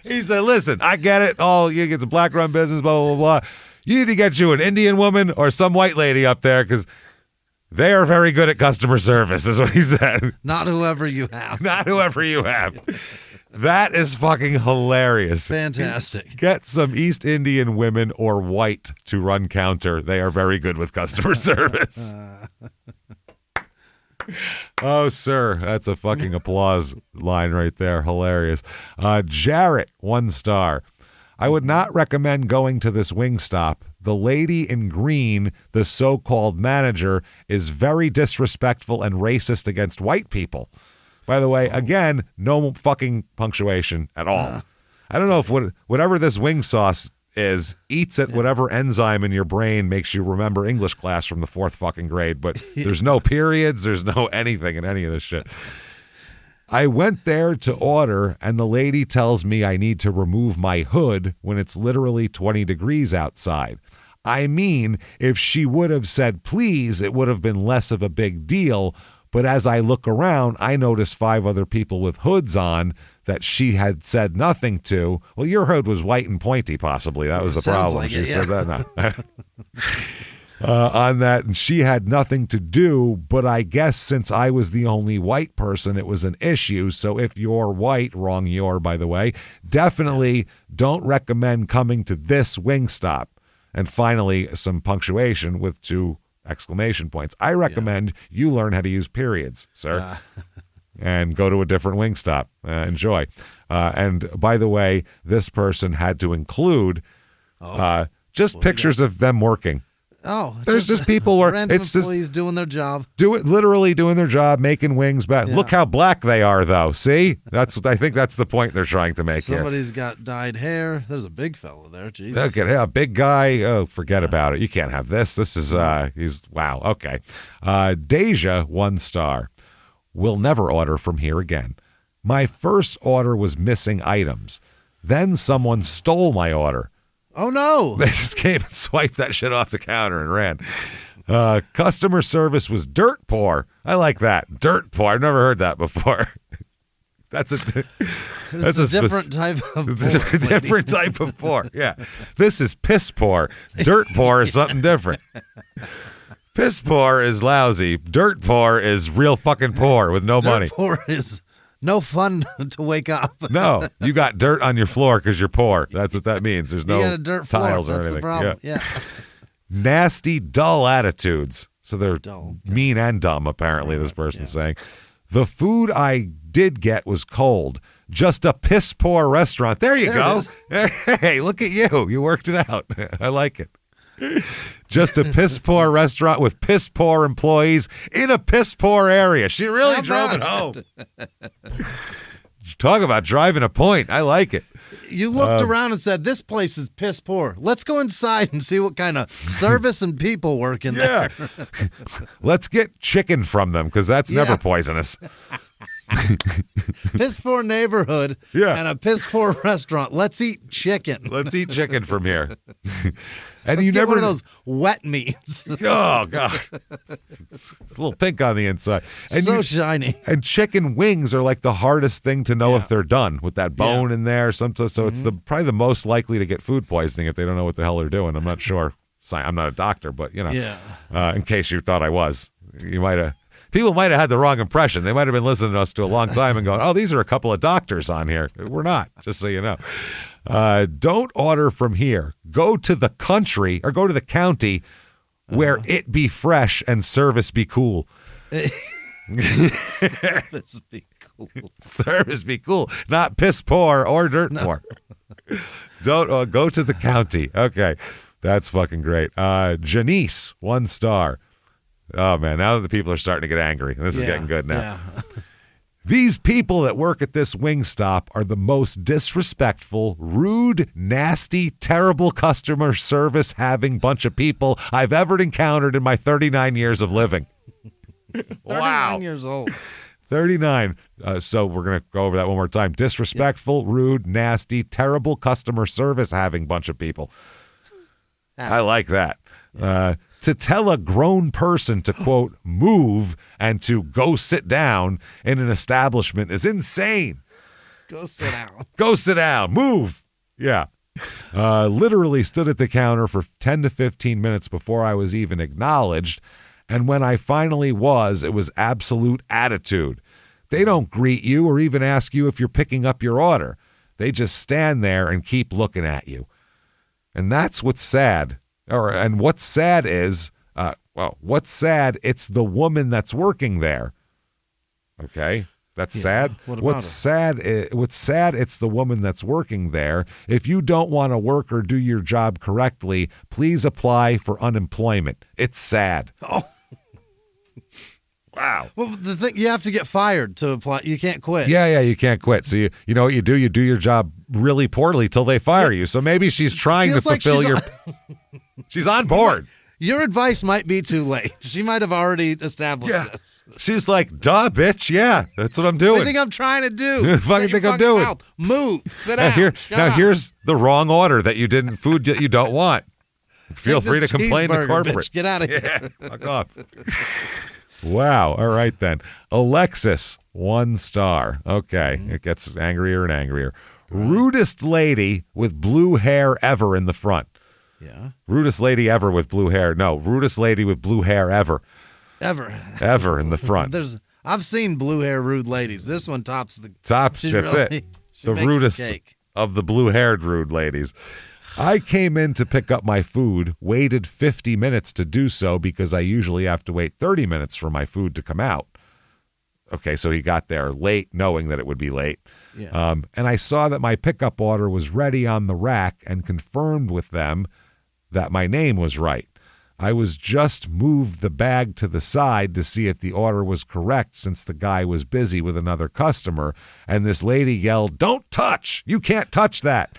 He said, listen, I get it. Oh, you get some black run business, blah, blah, blah. You need to get you an Indian woman or some white lady up there because they are very good at customer service, is what he said. Not whoever you have. Not whoever you have. That is fucking hilarious. Fantastic. Get some East Indian women or white to run counter. They are very good with customer service. Oh, sir. That's a fucking applause line right there. Hilarious. Jarrett, 1 star. I would not recommend going to this Wingstop. The lady in green, the so-called manager, is very disrespectful and racist against white people. By the way, again, no fucking punctuation at all. I don't know if whatever this wing sauce is eats at whatever enzyme in your brain makes you remember English class from the 4th fucking grade, but there's no periods, there's no anything in any of this shit. I went there to order, and the lady tells me I need to remove my hood when it's literally 20 degrees outside. I mean, if she would have said please, it would have been less of a big deal. But as I look around, I notice 5 other people with hoods on. that she had said nothing to. Well, your hood was white and pointy, possibly. That was the problem. She said that. No. On that, and she had nothing to do, but I guess since I was the only white person, it was an issue. So if you're white, wrong you're, by the way, definitely don't recommend coming to this Wingstop. And finally, some punctuation with 2 exclamation points. I recommend you learn how to use periods, sir, and go to a different Wingstop. Enjoy. And by the way, this person had to include just pictures of them working. Oh, there's just people where it's employees just doing their job, literally doing their job, making wings. But look how black they are, though. See, I think that's the point they're trying to make. Somebody's got dyed hair. There's a big fella there. Jesus, okay, a big guy. Oh, forget about it. You can't have this. This is he's wow. Okay, Deja 1 star. Will never order from here again. My first order was missing items. Then someone stole my order. Oh, no. They just came and swiped that shit off the counter and ran. Customer service was dirt poor. I like that. Dirt poor. I've never heard that before. That's a different type of poor. Different type of poor. Yeah. This is piss poor. Dirt poor is something different. Piss poor is lousy. Dirt poor is real fucking poor with no money. Dirt poor is no fun to wake up. No, you got dirt on your floor because you're poor. That's what that means. There's no tiles or anything. The problem. Yeah. Nasty, dull attitudes. So they're mean and dumb, apparently, this person's saying. The food I did get was cold. Just a piss poor restaurant. There you go. Hey, look at you. You worked it out. I like it. Just a piss poor restaurant with piss poor employees in a piss poor area. She really drove it home. Talk about driving a point. I like it. You looked around and said, this place is piss poor. Let's go inside and see what kind of service and people work in there. Let's get chicken from them because that's never poisonous. Piss poor neighborhood and a piss poor restaurant. Let's eat chicken. Let's eat chicken from here. And Let's you get never one of those wet meats. Oh God, it's a little pink on the inside. And so shiny. And chicken wings are like the hardest thing to know if they're done with that bone in there. So it's probably the most likely to get food poisoning if they don't know what the hell they're doing. I'm not sure. I'm not a doctor, but you know, in case you thought I was, people might have had the wrong impression. They might have been listening to us to a long time and going, oh, these are a couple of doctors on here. We're not, just so you know. Don't order from here. Go to the country or go to the county where it be fresh and service be cool. Service be cool. Service be cool. Not piss poor or dirt poor. Don't go to the county. Okay. That's fucking great. Janice, 1 star. Oh, man. Now the people are starting to get angry. This is getting good now. Yeah. These people that work at this Wingstop are the most disrespectful, rude, nasty, terrible customer service having bunch of people I've ever encountered in my 39 years of living. 39 years old. 39. So we're going to go over that one more time. Disrespectful, rude, nasty, terrible customer service having bunch of people. I like that. To tell a grown person to, quote, move and to go sit down in an establishment is insane. Go sit down. Go sit down. Move. Yeah. Literally stood at the counter for 10 to 15 minutes before I was even acknowledged. And when I finally was, it was absolute attitude. They don't greet you or even ask you if you're picking up your order. They just stand there and keep looking at you. And that's what's sad. And what's sad is, what's sad, it's the woman that's working there. Okay? That's sad. What's sad, it's the woman that's working there. If you don't want to work or do your job correctly, please apply for unemployment. It's sad. Oh. Wow. Well, the thing, you have to get fired to apply. You can't quit. Yeah, you can't quit. So you know what you do? You do your job really poorly till they fire you. So maybe she's trying to fulfill your... She's on board. Your advice might be too late. She might have already established this. She's like, duh, bitch. Yeah, that's what I'm doing. What do you think I'm trying to do? Fucking think I'm doing. Mouth. Move. Sit down. Here's the wrong order that you didn't, food that you don't want. Feel free to complain to corporate. Bitch. Get out of here. Fuck off. Wow. All right, then. Alexis, 1 star. Okay. It gets angrier and angrier. Rudest lady with blue hair ever in the front. Yeah. Rudest lady ever with blue hair. No, rudest lady with blue hair ever. Ever in the front. I've seen blue hair rude ladies. This one tops the... That's it. The rudest of the blue-haired rude ladies. I came in to pick up my food, waited 50 minutes to do so because I usually have to wait 30 minutes for my food to come out. Okay, so he got there late, knowing that it would be late. Yeah. And I saw that my pickup order was ready on the rack and confirmed with them that my name was right. I was just moved the bag to the side to see if the order was correct since the guy was busy with another customer, and this lady yelled, "Don't touch! You can't touch that!"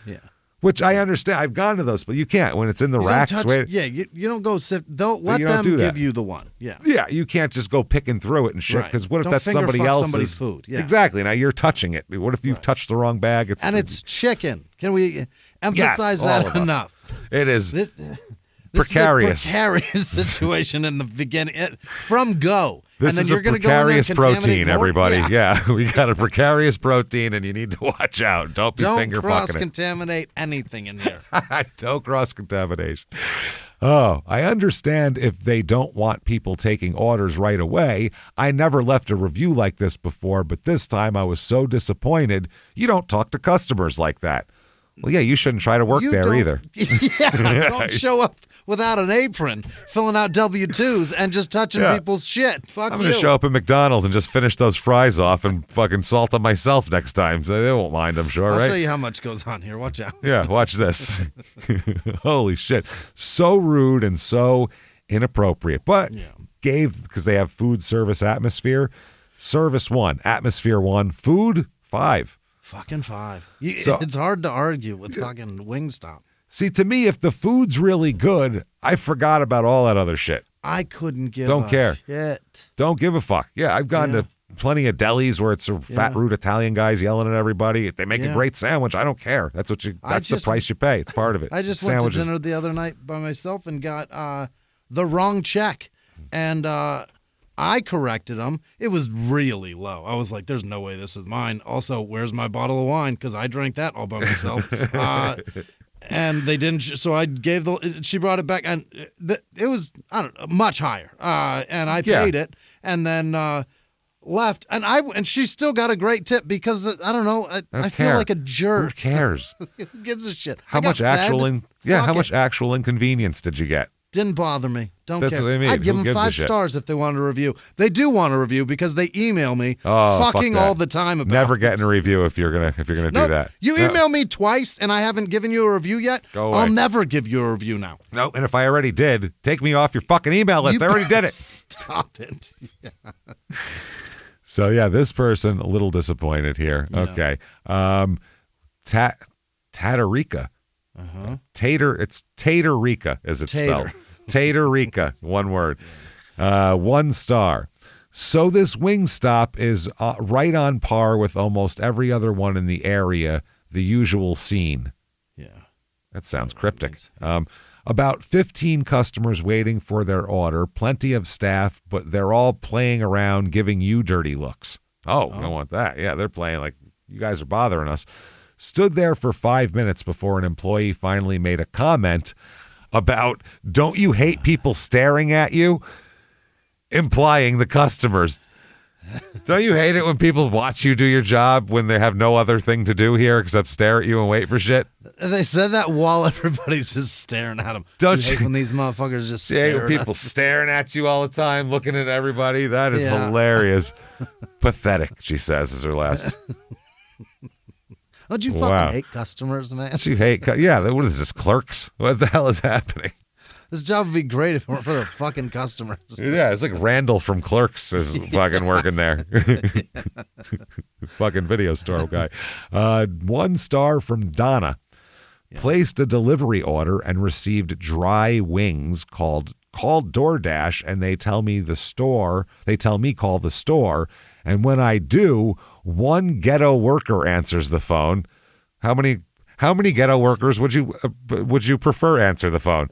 Yeah. Which I understand. I've gone to those, but you can't when it's in the racks. You don't go sit. Let them give you the one. Yeah. Yeah, you can't just go picking through it and shit, because what if that's somebody else's food? Yeah. Exactly. Now you're touching it. What if you touch the wrong bag? It's chicken. Can we emphasize that enough? It is. This precarious. Is a precarious situation in the beginning from go. This and then is you're a going to precarious go in there and protein, more? everybody. Yeah. We got a precarious protein, and you need to watch out. Don't be finger fucking it. Don't cross-contaminate anything in there. Don't cross-contamination. Oh, I understand if they don't want people taking orders right away. I never left a review like this before, but this time I was so disappointed. You don't talk to customers like that. Well, yeah, you shouldn't try to work there either. Yeah, don't show up without an apron, filling out W-2s, and just touching people's shit. Fuck you. I'm going to show up at McDonald's and just finish those fries off and fucking salt them myself next time. So they won't mind, I'm sure, right? I'll show you how much goes on here. Watch out. Yeah, watch this. Holy shit. So rude and so inappropriate. But because they have food service atmosphere, service 1, atmosphere 1, food 5. Fucking 5. It's hard to argue with fucking Wingstop. See, to me, if the food's really good, I forgot about all that other shit. I couldn't give Don't care. Shit. Don't give a fuck. Yeah, I've gone to plenty of delis where it's fat, rude Italian guys yelling at everybody. If they make a great sandwich, I don't care. That's the price you pay. It's part of it. I just went to dinner the other night by myself and got the wrong check. And I corrected them. It was really low. I was like, there's no way this is mine. Also, where's my bottle of wine? Because I drank that all by myself. And they didn't. So I gave she brought it back, and it was, I don't know, much higher. And I paid it, and then left. And she still got a great tip because, I don't know, I feel like a jerk. Who cares? Who gives a shit? How much actual inconvenience did you get? Didn't bother me. Don't That's care. what I mean. I'd give them 5 stars if they wanted a review. They do want a review because they email me fucking all the time about Never getting a review if you're gonna do that. You email me twice and I haven't given you a review yet. Go away. I'll never give you a review now. No, and if I already did, take me off your fucking email list. I already did it. Stop it. Yeah. So yeah, this person a little disappointed here. Yeah. Okay, Tatarika. It's Tatarika as it's spelled. Tatarika, one word. 1 star. So this Wingstop is right on par with almost every other one in the area, the usual scene. Yeah. That sounds cryptic. About 15 customers waiting for their order, plenty of staff, but they're all playing around giving you dirty looks. Oh, I don't want that. Yeah, they're playing like, you guys are bothering us. Stood there for 5 minutes before an employee finally made a comment about, don't you hate people staring at you? Implying the customers. Don't you hate it when people watch you do your job when they have no other thing to do here except stare at you and wait for shit? They said that while everybody's just staring at them. Don't you? Hate when these motherfuckers just stare at people staring at you all the time, looking at everybody? That is hilarious. Pathetic, she says, is her last. Don't you fucking hate customers, man? Don't you hate? What is this, Clerks? What the hell is happening? This job would be great if it weren't for the fucking customers. Yeah, it's like Randall from Clerks is fucking working there. Fucking video store guy. 1 star from Donna. Yeah. Placed a delivery order and received dry wings called DoorDash, and they tell me call the store, and when I do, 1 ghetto worker answers the phone. How many ghetto workers would you prefer answer the phone?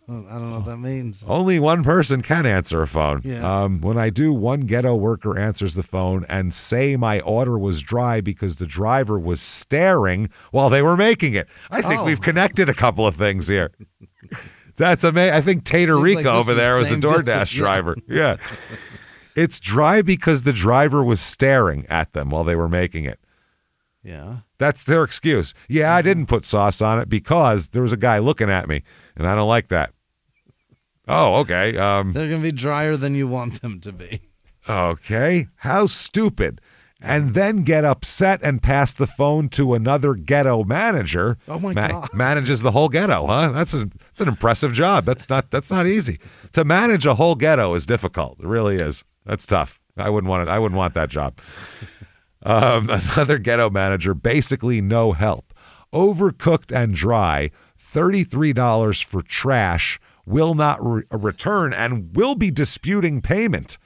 I don't know what that means. Only one person can answer a phone. Yeah. When I do, one ghetto worker answers the phone and say my order was dry because the driver was staring while they were making it. I think we've connected a couple of things here. That's amazing. I think Tater Rico over there was a DoorDash driver. Yeah. It's dry because the driver was staring at them while they were making it. Yeah. That's their excuse. Yeah, I didn't put sauce on it because there was a guy looking at me, and I don't like that. Oh, okay. They're going to be drier than you want them to be. Okay. How stupid. And then get upset and pass the phone to another ghetto manager. Oh, my God. Manages the whole ghetto, huh? That's an impressive job. That's not easy. To manage a whole ghetto is difficult. It really is. That's tough. I wouldn't want it. I wouldn't want that job. Another ghetto manager, basically no help. Overcooked and dry, $33 for trash, will not return, and will be disputing payment.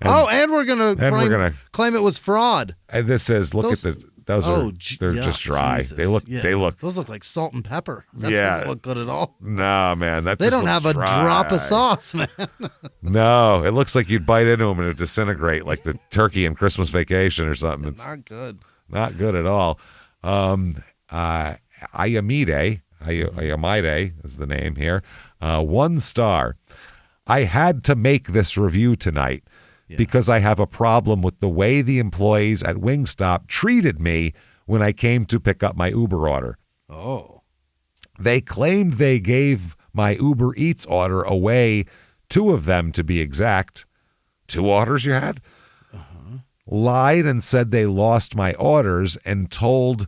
And we're going to claim it was fraud. And this says, they're just dry. Jesus. They look. Those look like salt and pepper. That doesn't look good at all. No, man. They don't have a drop of sauce, man. No, it looks like you'd bite into them and it would disintegrate like the turkey in Christmas Vacation or something. It's not good. Not good at all. Ayamide is the name here. 1 star. I had to make this review tonight. Yeah. Because I have a problem with the way the employees at Wingstop treated me when I came to pick up my Uber order. Oh. They claimed they gave my Uber Eats order away, 2 of them to be exact. 2 orders you had? Uh-huh. Lied and said they lost my orders and told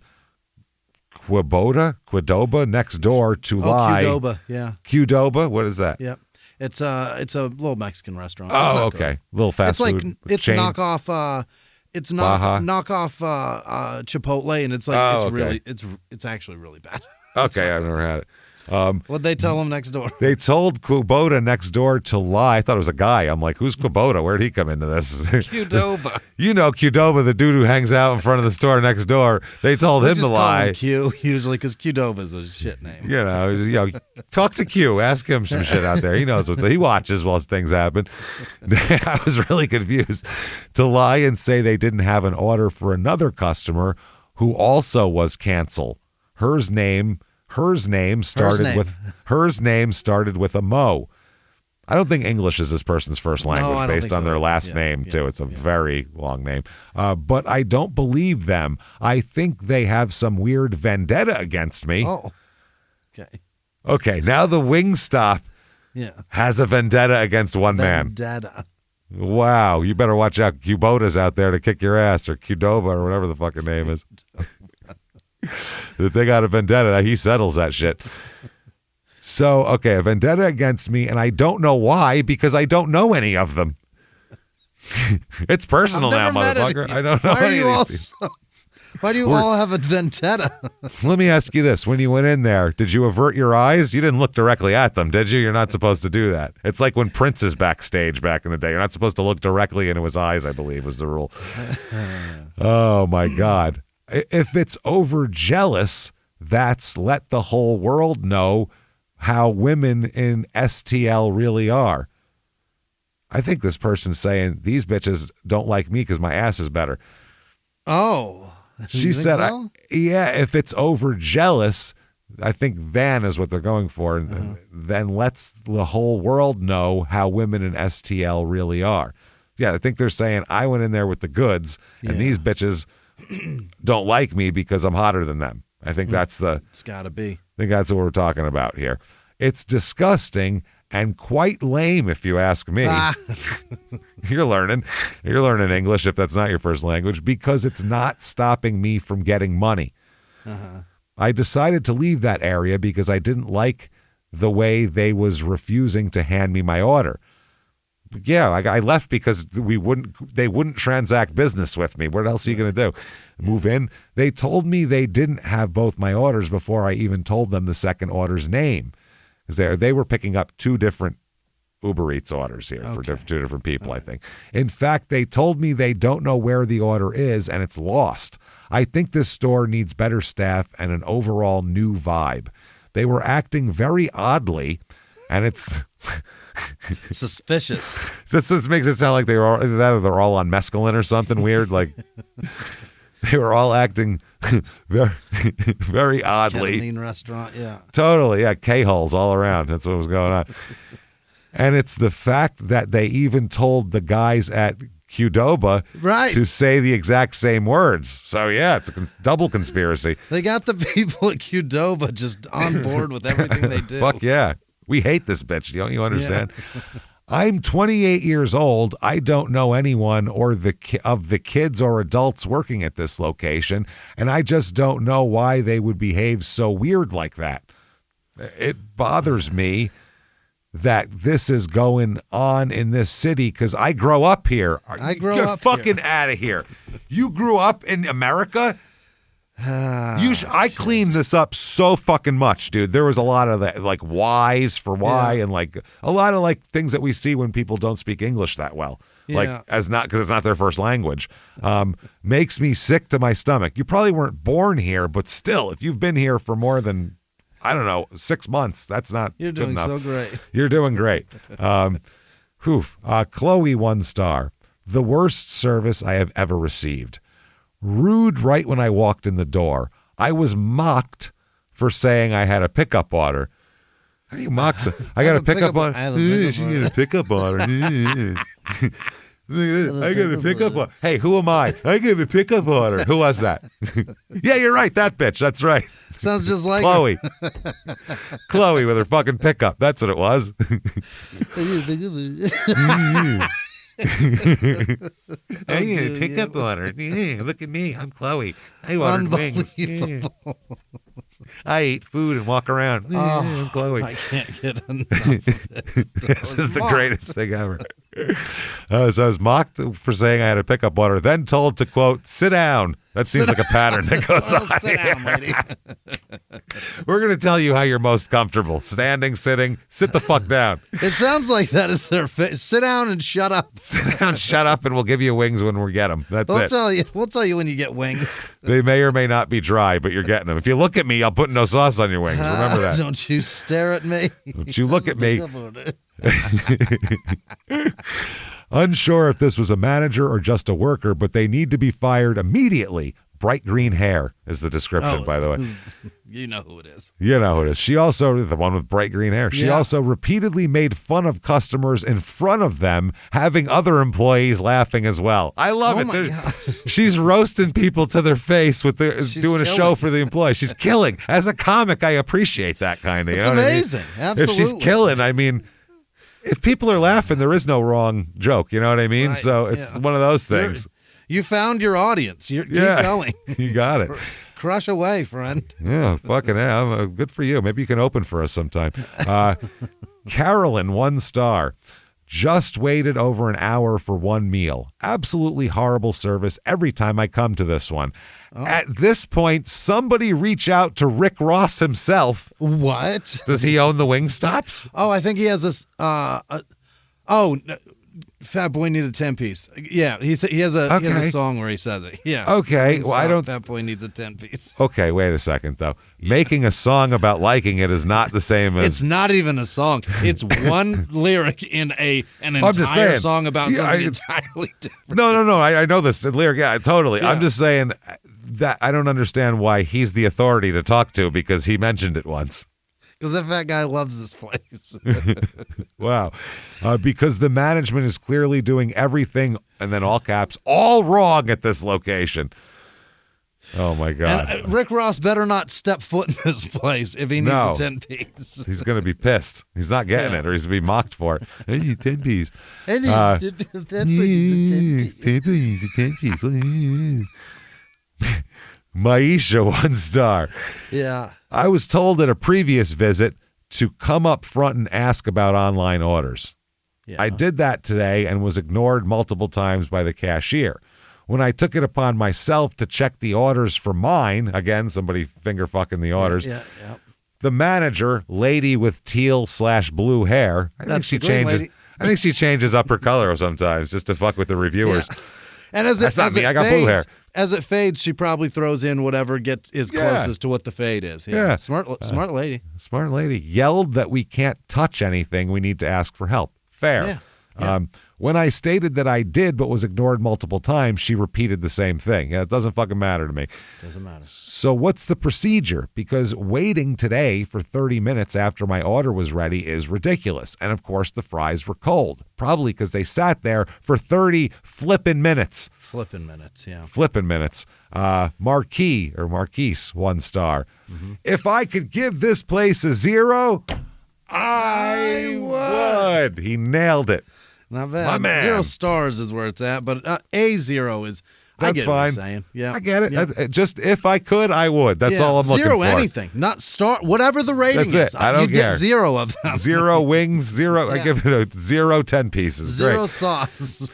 Qdoba next door to lie. Qdoba, yeah. Qdoba, what is that? Yep. It's a little Mexican restaurant. Oh, okay. Little fast food. It's chain. knockoff. It's knockoff Chipotle, and it's like it's actually really bad. Okay, I've never had it. What'd they tell him next door? They told Kubota next door to lie. I thought it was a guy. I'm like, who's Kubota? Where'd he come into this? Qdoba. You know Qdoba, the dude who hangs out in front of the store next door. They told him to lie. Call him Q usually because Qdoba is a shit name. You know, talk to Q. Ask him some shit out there. He knows he watches while things happen. I was really confused. To lie and say they didn't have an order for another customer who also was canceled. Her name started with a Mo. I don't think English is this person's first language based on their last name, too. It's a very long name. But I don't believe them. I think they have some weird vendetta against me. Oh, okay. Okay, now the Wingstop has a vendetta against one man. Vendetta. Wow, you better watch out. Cubota's out there to kick your ass, or Qdoba, or whatever the fucking name is. If they got a vendetta, he settles that shit. So, okay, a vendetta against me, and I don't know why, because I don't know any of them. It's personal now, motherfucker. I don't know any of these people. Why do you all have a vendetta? Let me ask you this. When you went in there, did you avert your eyes? You didn't look directly at them, did you? You're not supposed to do that. It's like when Prince is backstage back in the day. You're not supposed to look directly into his eyes, I believe, was the rule. Oh, my God. If it's over jealous, that's let the whole world know how women in STL really are. I think this person's saying these bitches don't like me because my ass is better. Oh. She said, so? If it's over jealous, I think then is what they're going for. Then lets the whole world know how women in STL really are. Yeah, I think they're saying I went in there with the goods and these bitches don't like me because I'm hotter than them. I think it's gotta be. I think that's what we're talking about here. It's disgusting and quite lame if you ask me. You're learning English if that's not your first language, because it's not stopping me from getting money. I decided to leave that area because I didn't like the way they was refusing to hand me my order. Yeah, I left because they wouldn't transact business with me. What else are you going to do? Move in? They told me they didn't have both my orders before I even told them the second order's name. Because they were picking up 2 different Uber Eats orders here for 2 different people, I think. In fact, they told me they don't know where the order is and it's lost. I think this store needs better staff and an overall new vibe. They were acting very oddly and it's suspicious. This makes it sound like they're all on mescaline or something weird. Like they were all acting very, very oddly. Ketamine restaurant, yeah. Totally, yeah. K-holes all around. That's what was going on. And it's the fact that they even told the guys at Qdoba to say the exact same words. So, yeah, it's a double conspiracy. They got the people at Qdoba just on board with everything they do. Fuck yeah. We hate this bitch. Don't you understand? Yeah. I'm 28 years old. I don't know anyone or of the kids or adults working at this location, and I just don't know why they would behave so weird like that. It bothers me that this is going on in this city because I grow up here. You're fucking out of here. You grew up in America? I cleaned this up so fucking much, dude. There was a lot of that, like Y's for Y, and like a lot of like things that we see when people don't speak English that well, like because it's not their first language. Makes me sick to my stomach. You probably weren't born here, but still, if you've been here for more than 6 months, that's not You're doing good enough. So great. You're doing great. Chloe 1 star. The worst service I have ever received. Rude right when I walked in the door. I was mocked for saying I had a pickup order. How do you mock? I got a pickup order. She got a pickup order. I got a pickup order. Hey, who am I? I got a pickup order. Who was that? Yeah, you're right. That bitch. That's right. Sounds just like Chloe. Chloe with her fucking pickup. That's what it was. I need a pickup order. Yeah, look at me. I'm Chloe. I ordered wings. Yeah. I eat food and walk around. Yeah, I'm Chloe. I can't get enough of it. This is the greatest thing ever. So I was mocked for saying I had a pickup order, then told to, quote, sit down. That seems like a pattern that goes on. Sit down, lady. We're going to tell you how you're most comfortable. Standing, sitting, sit the fuck down. It sounds like that is their fit. Sit down and shut up. Sit down, shut up, and we'll give you wings when we get them. That's it. We'll tell you when you get wings. They may or may not be dry, but you're getting them. If you look at me, I'll put no sauce on your wings. Remember that. Don't you stare at me. Don't you look at me. Unsure if this was a manager or just a worker, but they need to be fired immediately. Bright green hair is the description, by the way. You know who it is. You know who it is. She also, the one with bright green hair, she also repeatedly made fun of customers in front of them, having other employees laughing as well. I love it. She's roasting people to their face with doing a show for the employees. She's killing. As a comic, I appreciate that kind of. It's amazing. I mean? Absolutely. If she's killing, I mean, if people are laughing, there is no wrong joke. You know what I mean? Right. So it's one of those things. You found your audience. Keep going. You got it. Crush away, friend. Yeah, fucking hell. Good for you. Maybe you can open for us sometime. Carolyn, 1 star. Just waited over an hour for one meal. Absolutely horrible service every time I come to this one. Oh. At this point, somebody reach out to Rick Ross himself. What? Does he own the Wingstops? Oh, I think he has this. Fat Boy Needs a 10-piece. Yeah, he has a song where he says it. Yeah. Okay. Well, I don't. Fat Boy Needs a 10-piece. Okay, wait a second though. Yeah. Making a song about liking it is not the same as. It's not even a song. It's one lyric in an entire song about something entirely different. No. I know this lyric. Yeah, totally. Yeah. I'm just saying that I don't understand why he's the authority to talk to because he mentioned it once. Because that fat guy loves this place. Wow. Because the management is clearly doing everything, and then all caps, all wrong at this location. Oh, my God. And, Rick Ross better not step foot in this place if he needs a 10-piece. He's going to be pissed. He's not getting it, or he's going to be mocked for it. I need 10-piece. I need 10-piece. 10-piece. Maisha, 1 star. Yeah. I was told at a previous visit to come up front and ask about online orders. Yeah. I did that today and was ignored multiple times by the cashier. When I took it upon myself to check the orders for mine, again, somebody finger fucking the orders, the manager, lady with teal/blue hair, I think she changes up her color sometimes just to fuck with the reviewers. Yeah. And that's not me. I got blue hair. as it fades, she probably throws in whatever is closest to what the fade is. Yeah. Smart lady. Smart lady. Yelled that we can't touch anything. We need to ask for help. Fair. Yeah. When I stated that I did but was ignored multiple times, she repeated the same thing. Yeah, it doesn't fucking matter to me. Doesn't matter. So what's the procedure? Because waiting today for 30 minutes after my order was ready is ridiculous. And, of course, the fries were cold. Probably because they sat there for 30 flippin' minutes. Flippin' minutes, yeah. Flippin' minutes. Marquise, 1 star. Mm-hmm. If I could give this place a 0, I would. He nailed it. Not bad. My man. 0 stars is where it's at, but a 0 is. That's I get fine. What you're saying. Yeah, I get it. Yeah. Just if I could, I would. That's all I'm looking for. 0 anything, not star. Whatever the rating That's is, it. I don't care. Get 0 of them. 0 wings, 0. I give it a 0 10 pieces. 0 Great. sauce.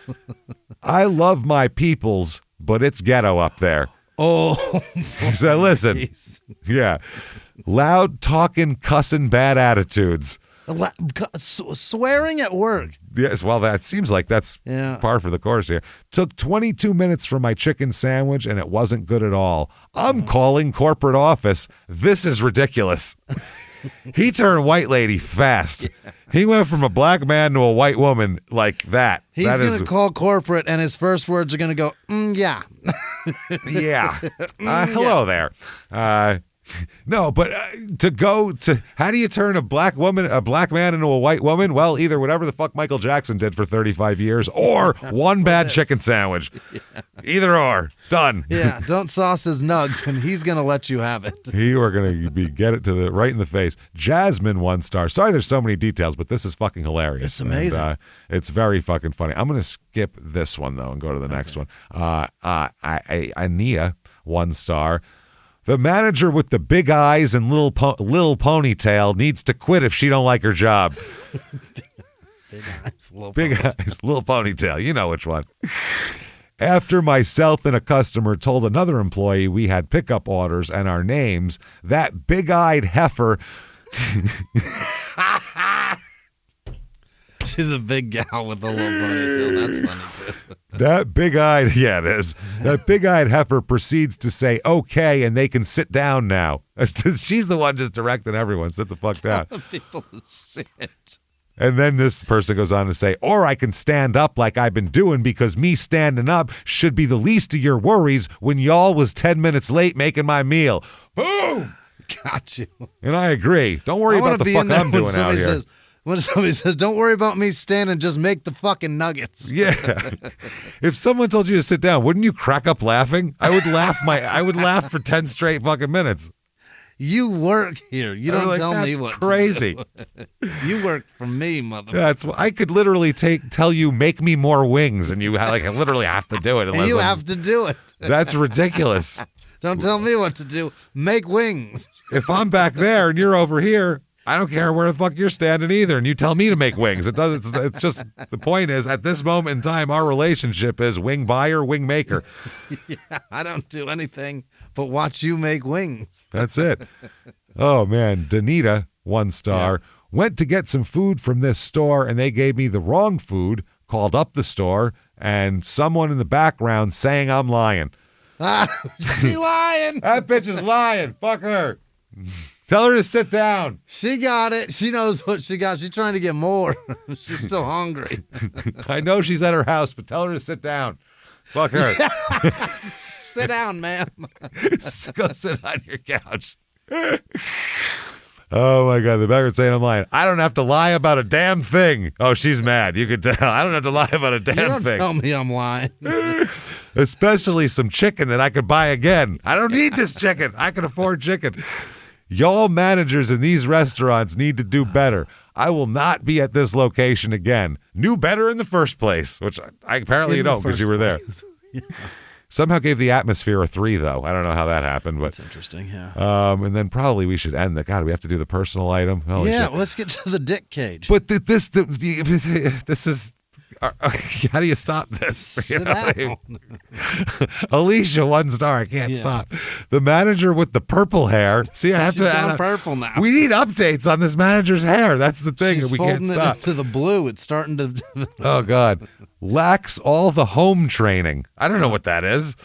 I love my peoples, but it's ghetto up there. Oh, so listen. Yeah, loud talking, cussing, bad attitudes. Swearing at work. Yes, well, that seems like that's par for the course here. Took 22 minutes for my chicken sandwich, and it wasn't good at all. I'm calling corporate office. This is ridiculous. He turned white lady fast. Yeah. He went from a black man to a white woman like that. He's going to call corporate, and his first words are going to go, yeah. Yeah. Hello there. No, but to go to how do you turn a black man into a white woman? Well, either whatever the fuck Michael Jackson did for 35 years or one bad chicken sandwich. Yeah. Either or. Done. Yeah, don't sauce his nugs and he's going to let you have it. You are going to get it to right in the face. Jasmine 1 star. Sorry there's so many details, but this is fucking hilarious. It's amazing. And, it's very fucking funny. I'm going to skip this one though and go to the next one. Ania 1 star. The manager with the big eyes and little ponytail needs to quit if she don't like her job. Big eyes, little ponytail. You know which one. After myself and a customer told another employee we had pickup orders and our names, that big-eyed heifer... She's a big gal with a little ponytail. That's funny, too. That big-eyed, yeah, it is. That big-eyed heifer proceeds to say, okay, and they can sit down now. She's the one just directing everyone. Sit the fuck down. People to sit. And then this person goes on to say, or I can stand up like I've been doing because me standing up should be the least of your worries when y'all was 10 minutes late making my meal. Boom! Got you. And I agree. Don't worry about the fuck I'm doing out here. When somebody says, don't worry about me standing, just make the fucking nuggets. Yeah. If someone told you to sit down, wouldn't you crack up laughing? I would laugh for 10 straight fucking minutes. You work here. You don't tell me what crazy. To do. You work for me, motherfucker. I could literally tell you make me more wings, and you I literally have to do it. And you have to do it. That's ridiculous. Don't tell me what to do. Make wings. If I'm back there and you're over here, I don't care where the fuck you're standing either, and you tell me to make wings. It's just the point is at this moment in time, our relationship is wing buyer, wing maker. Yeah, I don't do anything but watch you make wings. That's it. Oh man, Danita 1 star went to get some food from this store, and they gave me the wrong food. Called up the store, and someone in the background saying I'm lying. She lying. That bitch is lying. Fuck her. Tell her to sit down. She got it. She knows what she got. She's trying to get more. She's still hungry. I know she's at her house, but tell her to sit down. Fuck her. Sit down, ma'am. Go sit on your couch. Oh, my God. The background saying I'm lying. I don't have to lie about a damn thing. Oh, she's mad. You can tell. I don't have to lie about a damn thing. Tell me I'm lying. Especially some chicken that I could buy again. I don't need this chicken. I can afford chicken. Y'all managers in these restaurants need to do better. I will not be at this location again. Knew better in the first place, which I apparently you don't because you were there. Yeah. Somehow gave the atmosphere a 3, though. I don't know how that happened, but that's interesting. Yeah. And then probably we should end the. God, we have to do the personal item. Holy shit. Well, let's get to the dick cage. But this is. How do you stop this? Sit down. Alicia 1 star. I can't stop. The manager with the purple hair. See, I have She's down purple now. We need updates on this manager's hair. That's the thing. She's we can't stop. Folding it to the blue. It's starting to. Oh God. Lacks all the home training. I don't know what that is.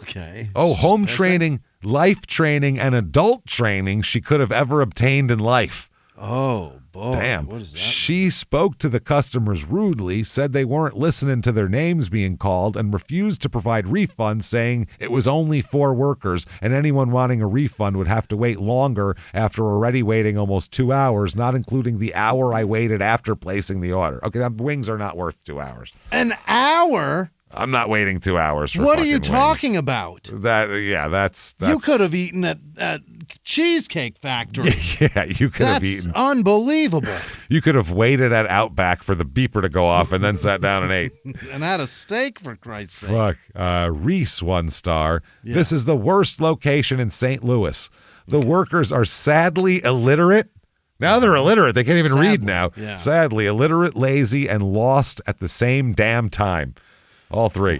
Okay. Oh, home training, life training, and adult training she could have ever obtained in life. Oh, boy. Damn. What is that? She spoke to the customers rudely, said they weren't listening to their names being called, and refused to provide refunds, saying it was only 4 workers, and anyone wanting a refund would have to wait longer after already waiting almost 2 hours, not including the hour I waited after placing the order. Okay, wings are not worth 2 hours. An hour? I'm not waiting 2 hours for What are you wings. talking about? That's You could have eaten at Cheesecake Factory. Yeah, you could have eaten. That's unbelievable. You could have waited at Outback for the beeper to go off and then sat down and ate. And had a steak, for Christ's sake. Fuck. Reese, 1 star. Yeah. This is the worst location in St. Louis. The workers are sadly illiterate. Now they're illiterate. They can't even read now. Yeah. Sadly, illiterate, lazy, and lost at the same damn time. All 3.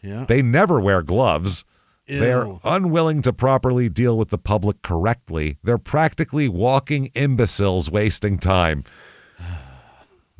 Yeah. They never wear gloves. Ew. They are unwilling to properly deal with the public correctly. They're practically walking imbeciles wasting time.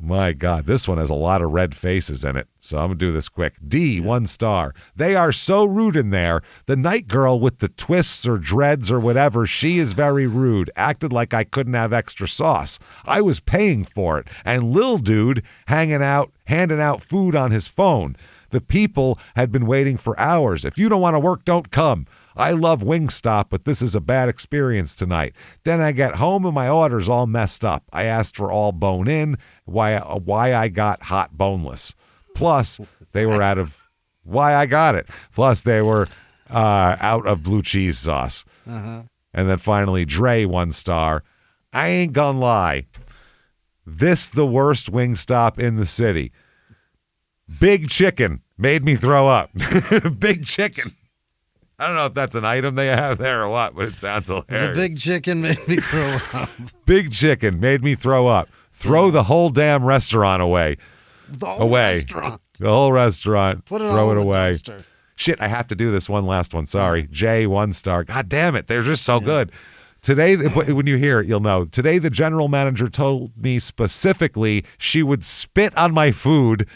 My God, this one has a lot of red faces in it, so I'm going to do this quick. D, 1 star. They are so rude in there. The night girl with the twists or dreads or whatever, she is very rude. Acted like I couldn't have extra sauce. I was paying for it. And Lil Dude handing out food on his phone. The people had been waiting for hours. If you don't want to work, don't come. I love Wingstop, but this is a bad experience tonight. Then I get home and my order's all messed up. I asked for all bone in, why I got hot boneless. Plus, they were out of why I got it. Plus, they were out of blue cheese sauce. And then finally, Dre, 1 star. I ain't gonna lie. This the worst Wingstop in the city. Big Chicken made me throw up. Big Chicken. I don't know if that's an item they have there or what, but it sounds hilarious. The Big Chicken made me throw up. Big Chicken made me throw up. Throw the whole damn restaurant away. The whole restaurant. The whole restaurant. Put it throw all it in the away. dumpster. Shit, I have to do this one last one. Sorry. J, 1 star. God damn it. They're just so good. Today, when you hear it, you'll know. Today, the general manager told me specifically she would spit on my food,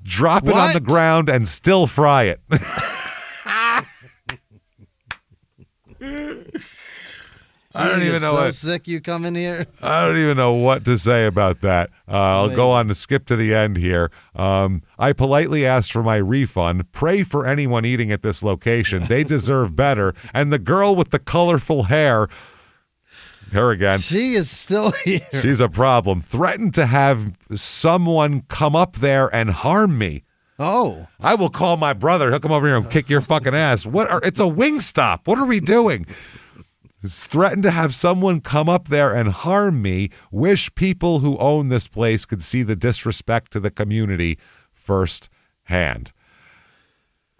drop it on the ground, and still fry it. I don't even know. So sick you come in here. I don't even know what to say about that. I'll go on to skip to the end here. I politely asked for my refund. Pray for anyone eating at this location. They deserve better. And the girl with the colorful hair, her again. She is still here. She's a problem. Threatened to have someone come up there and harm me. Oh. I will call my brother. He'll come over here and kick your fucking ass. It's a Wingstop. What are we doing? It's threatened to have someone come up there and harm me. Wish people who own this place could see the disrespect to the community firsthand.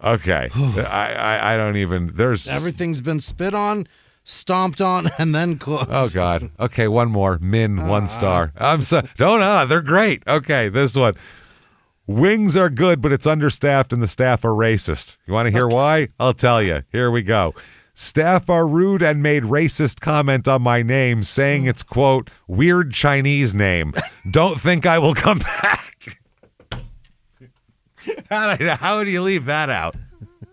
Okay. I don't even, there's. Everything's been spit on, stomped on, and then cooked. Oh, God. Okay, one more. Min, 1 star. I'm so, they're great. Okay, this one. Wings are good, but it's understaffed and the staff are racist. You want to hear why? I'll tell you. Here we go. Staff are rude and made racist comment on my name, saying it's, quote, weird Chinese name. Don't think I will come back. How do you leave that out?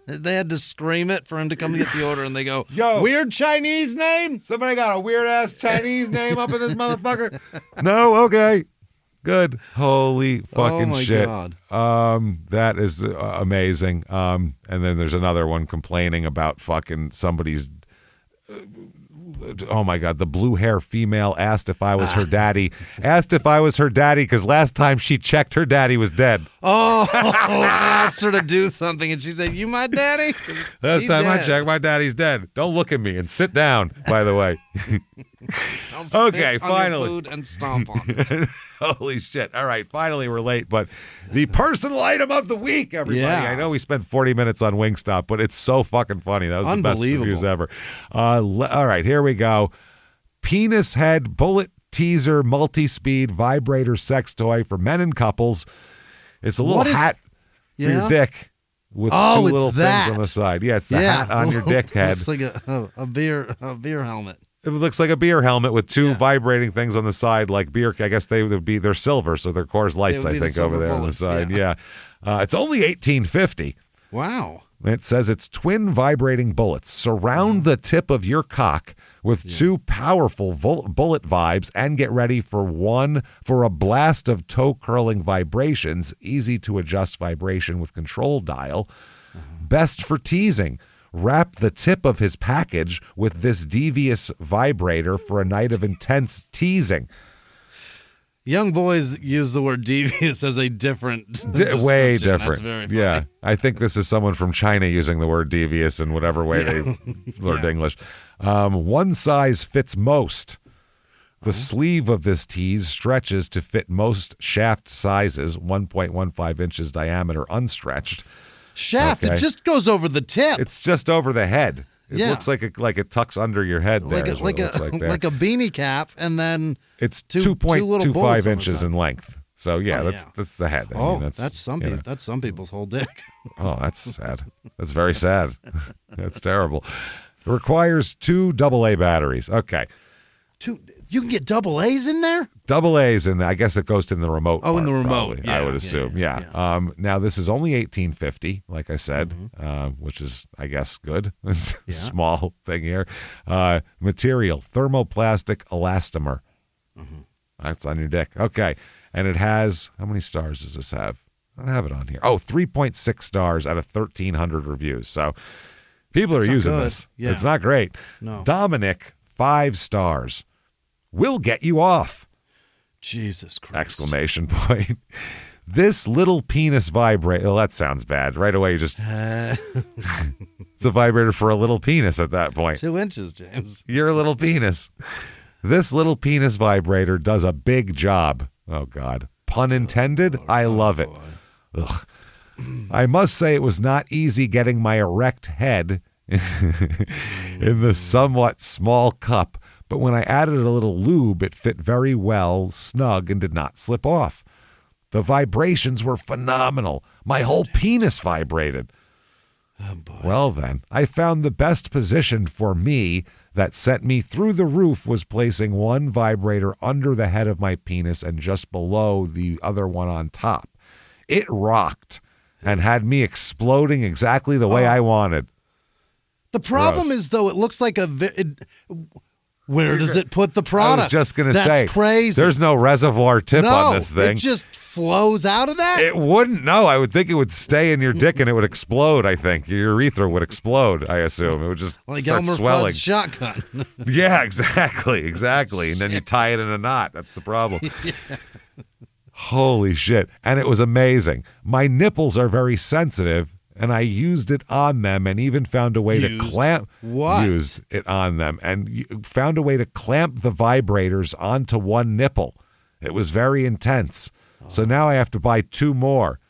They had to scream it for him to come get the order, and they go, yo, weird Chinese name? Somebody got a weird-ass Chinese name up in this motherfucker? No? Okay. Good. Holy fucking shit. Oh, my God. That is amazing. And then there's another one complaining about fucking somebody's... oh, my God. The blue hair female asked if I was her daddy. Asked if I was her daddy because last time she checked, her daddy was dead. Oh, I asked her to do something, and she said, you my daddy? Last time I checked, my daddy's dead. Don't look at me and sit down, by the way. Okay, finally. On your food and stomp on it. Holy shit. All right, finally we're late, but the personal item of the week, everybody. Yeah. I know we spent 40 minutes on Wingstop, but it's so fucking funny. That was the best reviews ever. All right, here we go. Penis head bullet teaser multi-speed vibrator sex toy for men and couples. It's a little hat for your dick with two little things on the side. Yeah, it's the hat on your dick head. It's like a beer helmet. It looks like a beer helmet with two vibrating things on the side, like beer. I guess they're silver, so they're Coors Lights, I think, over there on the side. Yeah. It's only $18.50. Wow. It says it's twin vibrating bullets. Surround the tip of your cock with two powerful bullet vibes and get ready for a blast of toe-curling vibrations. Easy to adjust vibration with control dial. Best for teasing. Wrap the tip of his package with this devious vibrator for a night of intense teasing. Young boys use the word devious as a different way different. That's very funny. Yeah, I think this is someone from China using the word devious in whatever way they learned English. One size fits most. The sleeve of this tease stretches to fit most shaft sizes, 1.15 inches diameter unstretched. Shaft, it just goes over the tip. It's just over the head. It looks like it tucks under your head there. Like a beanie cap, and then it's 2.25 inches in length. So that's the head. That's some people's whole dick. Oh, that's sad. That's very sad. That's terrible. It requires 2 AA batteries. Okay. You can get double A's in there? Double A's in there. I guess it goes to the remote. Oh, in the remote. Probably, I would assume. Yeah. Now, this is only $18.50, like I said, which is, I guess, good. It's a small thing here. Material, thermoplastic elastomer. That's on your dick. Okay. And it has, how many stars does this have? I don't have it on here. Oh, 3.6 stars out of 1,300 reviews. So people are using this. Yeah. It's not great. No. Dominic, 5 stars. Will get you off. Jesus Christ. Exclamation point. This little penis vibrator. Well, that sounds bad. Right away, you just. It's a vibrator for a little penis at that point. 2 inches, James. You're a little penis. This little penis vibrator does a big job. Oh, God. Pun intended? I love it. Ugh. I must say it was not easy getting my erect head in the somewhat small cup. But when I added a little lube, it fit very well, snug, and did not slip off. The vibrations were phenomenal. My whole penis vibrated. Oh, boy. Well, then, I found the best position for me that sent me through the roof was placing one vibrator under the head of my penis and just below the other one on top. It rocked and had me exploding exactly the way I wanted. The problem is, though, it looks like where does it put the product? I was just going to say. That's crazy. There's no reservoir tip on this thing. It just flows out of that? It wouldn't. No, I would think it would stay in your dick and it would explode, I think. Your urethra would explode, I assume. It would just start Elmer swelling. Fudd's shotgun. Yeah, exactly. And then you tie it in a knot. That's the problem. Holy shit. And it was amazing. My nipples are very sensitive. And I used it on them and even found a way to clamp. What? Used it on them and found a way to clamp the vibrators onto one nipple. It was very intense. So now I have to buy 2 more.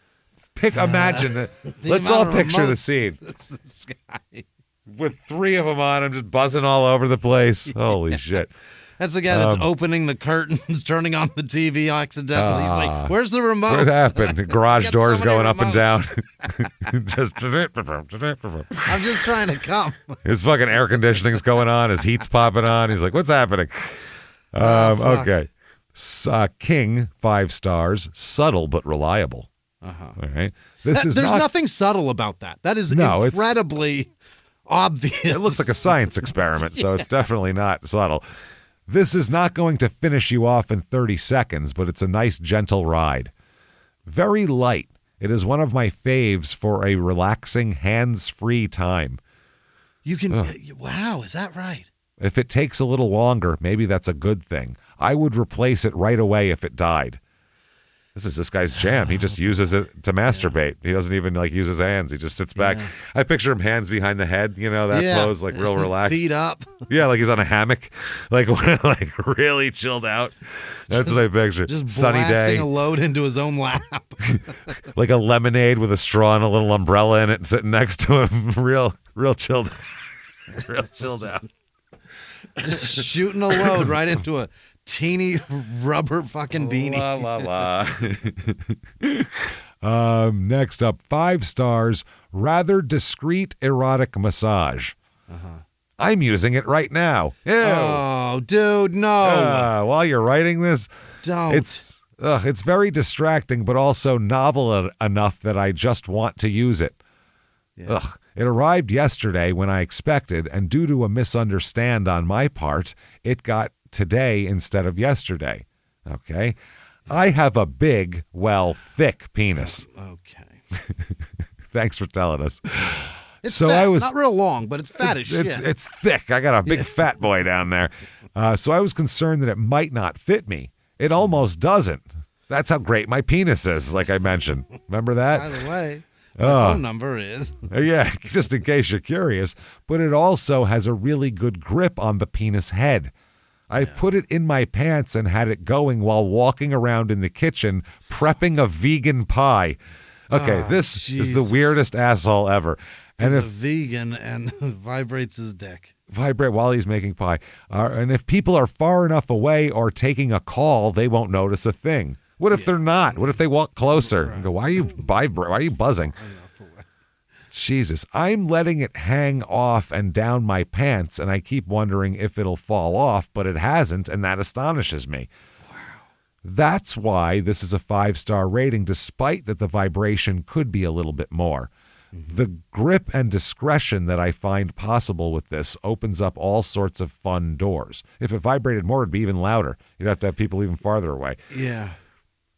Imagine that. Let's all picture the scene. This guy. With 3 of them on, I'm just buzzing all over the place. Holy shit. That's the guy that's opening the curtains, turning on the TV accidentally. He's like, where's the remote? What happened? The garage doors going up and down. I'm just trying to come. His fucking air conditioning's going on. His heat's popping on. He's like, what's happening? Okay. King, 5 stars. Subtle but reliable. All right. There's nothing subtle about that. That is incredibly obvious. It looks like a science experiment, so it's definitely not subtle. This is not going to finish you off in 30 seconds, but it's a nice, gentle ride. Very light. It is one of my faves for a relaxing, hands-free time. You can, wow, is that right? If it takes a little longer, maybe that's a good thing. I would replace it right away if it died. This is this guy's jam. He just uses it to masturbate. He doesn't even use his hands. He just sits back. I picture him hands behind the head, that pose, real relaxed. Feet up. Yeah, like he's on a hammock, really chilled out. That's what I picture. Just sunny blasting day. a load into his own lap. Like a lemonade with a straw and a little umbrella in it sitting next to him. Real chilled. Real chilled out. Just shooting a load right into a teeny rubber fucking beanie. La. Next up, 5 stars, rather discreet erotic massage. I'm using it right now. Ew. Oh, dude, no. While you're writing this, don't. It's very distracting, but also novel enough that I just want to use it. Yeah. Ugh. It arrived yesterday when I expected, and due to a misunderstand on my part, it got today instead of yesterday. Okay? I have a big, thick penis. Okay. Thanks for telling us. It's fat. Not real long, but it's fattish. It's thick. I got a big fat boy down there. So I was concerned that it might not fit me. It almost doesn't. That's how great my penis is, like I mentioned. Remember that? By the way, my phone number is. Yeah, just in case you're curious. But it also has a really good grip on the penis head. I've put it in my pants and had it going while walking around in the kitchen prepping a vegan pie. Okay, this is the weirdest asshole ever. And he's a vegan and vibrates his dick. Vibrate while he's making pie. And if people are far enough away or taking a call, they won't notice a thing. What if they're not? What if they walk closer and go, why are you buzzing? Jesus, I'm letting it hang off and down my pants, and I keep wondering if it'll fall off, but it hasn't, and that astonishes me. Wow. That's why this is a 5-star rating, despite that the vibration could be a little bit more. The grip and discretion that I find possible with this opens up all sorts of fun doors. If it vibrated more, it'd be even louder. You'd have to have people even farther away. Yeah.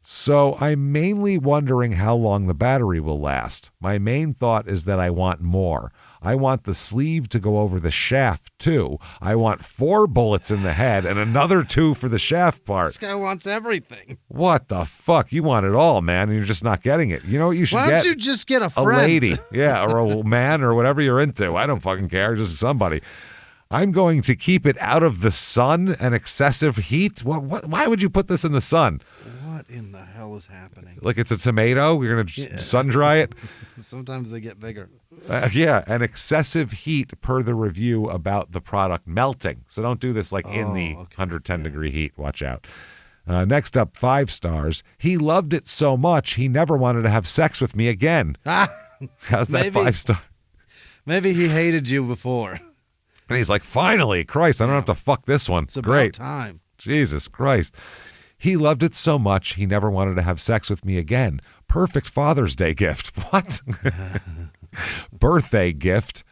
So I'm mainly wondering how long the battery will last. My main thought is that I want more. I want the sleeve to go over the shaft, too. I want 4 bullets in the head and another 2 for the shaft part. This guy wants everything. What the fuck? You want it all, man, and you're just not getting it. You know what you should get? Why don't you just get a friend? A lady. Yeah, or a man or whatever you're into. I don't fucking care. Just somebody. I'm going to keep it out of the sun and excessive heat. Why would you put this in the sun? What in the hell is happening? Like it's a tomato? You're going to sun dry it? Sometimes they get bigger. And excessive heat per the review about the product melting. So don't do this in the 110-degree heat. Watch out. Next up, 5 stars. He loved it so much he never wanted to have sex with me again. How's that 5 star? Maybe he hated you before. And he's like, finally, Christ, I don't have to fuck this one. It's about Great. time. Jesus Christ. He loved it so much he never wanted to have sex with me again. Perfect Father's Day gift. What? Birthday gift.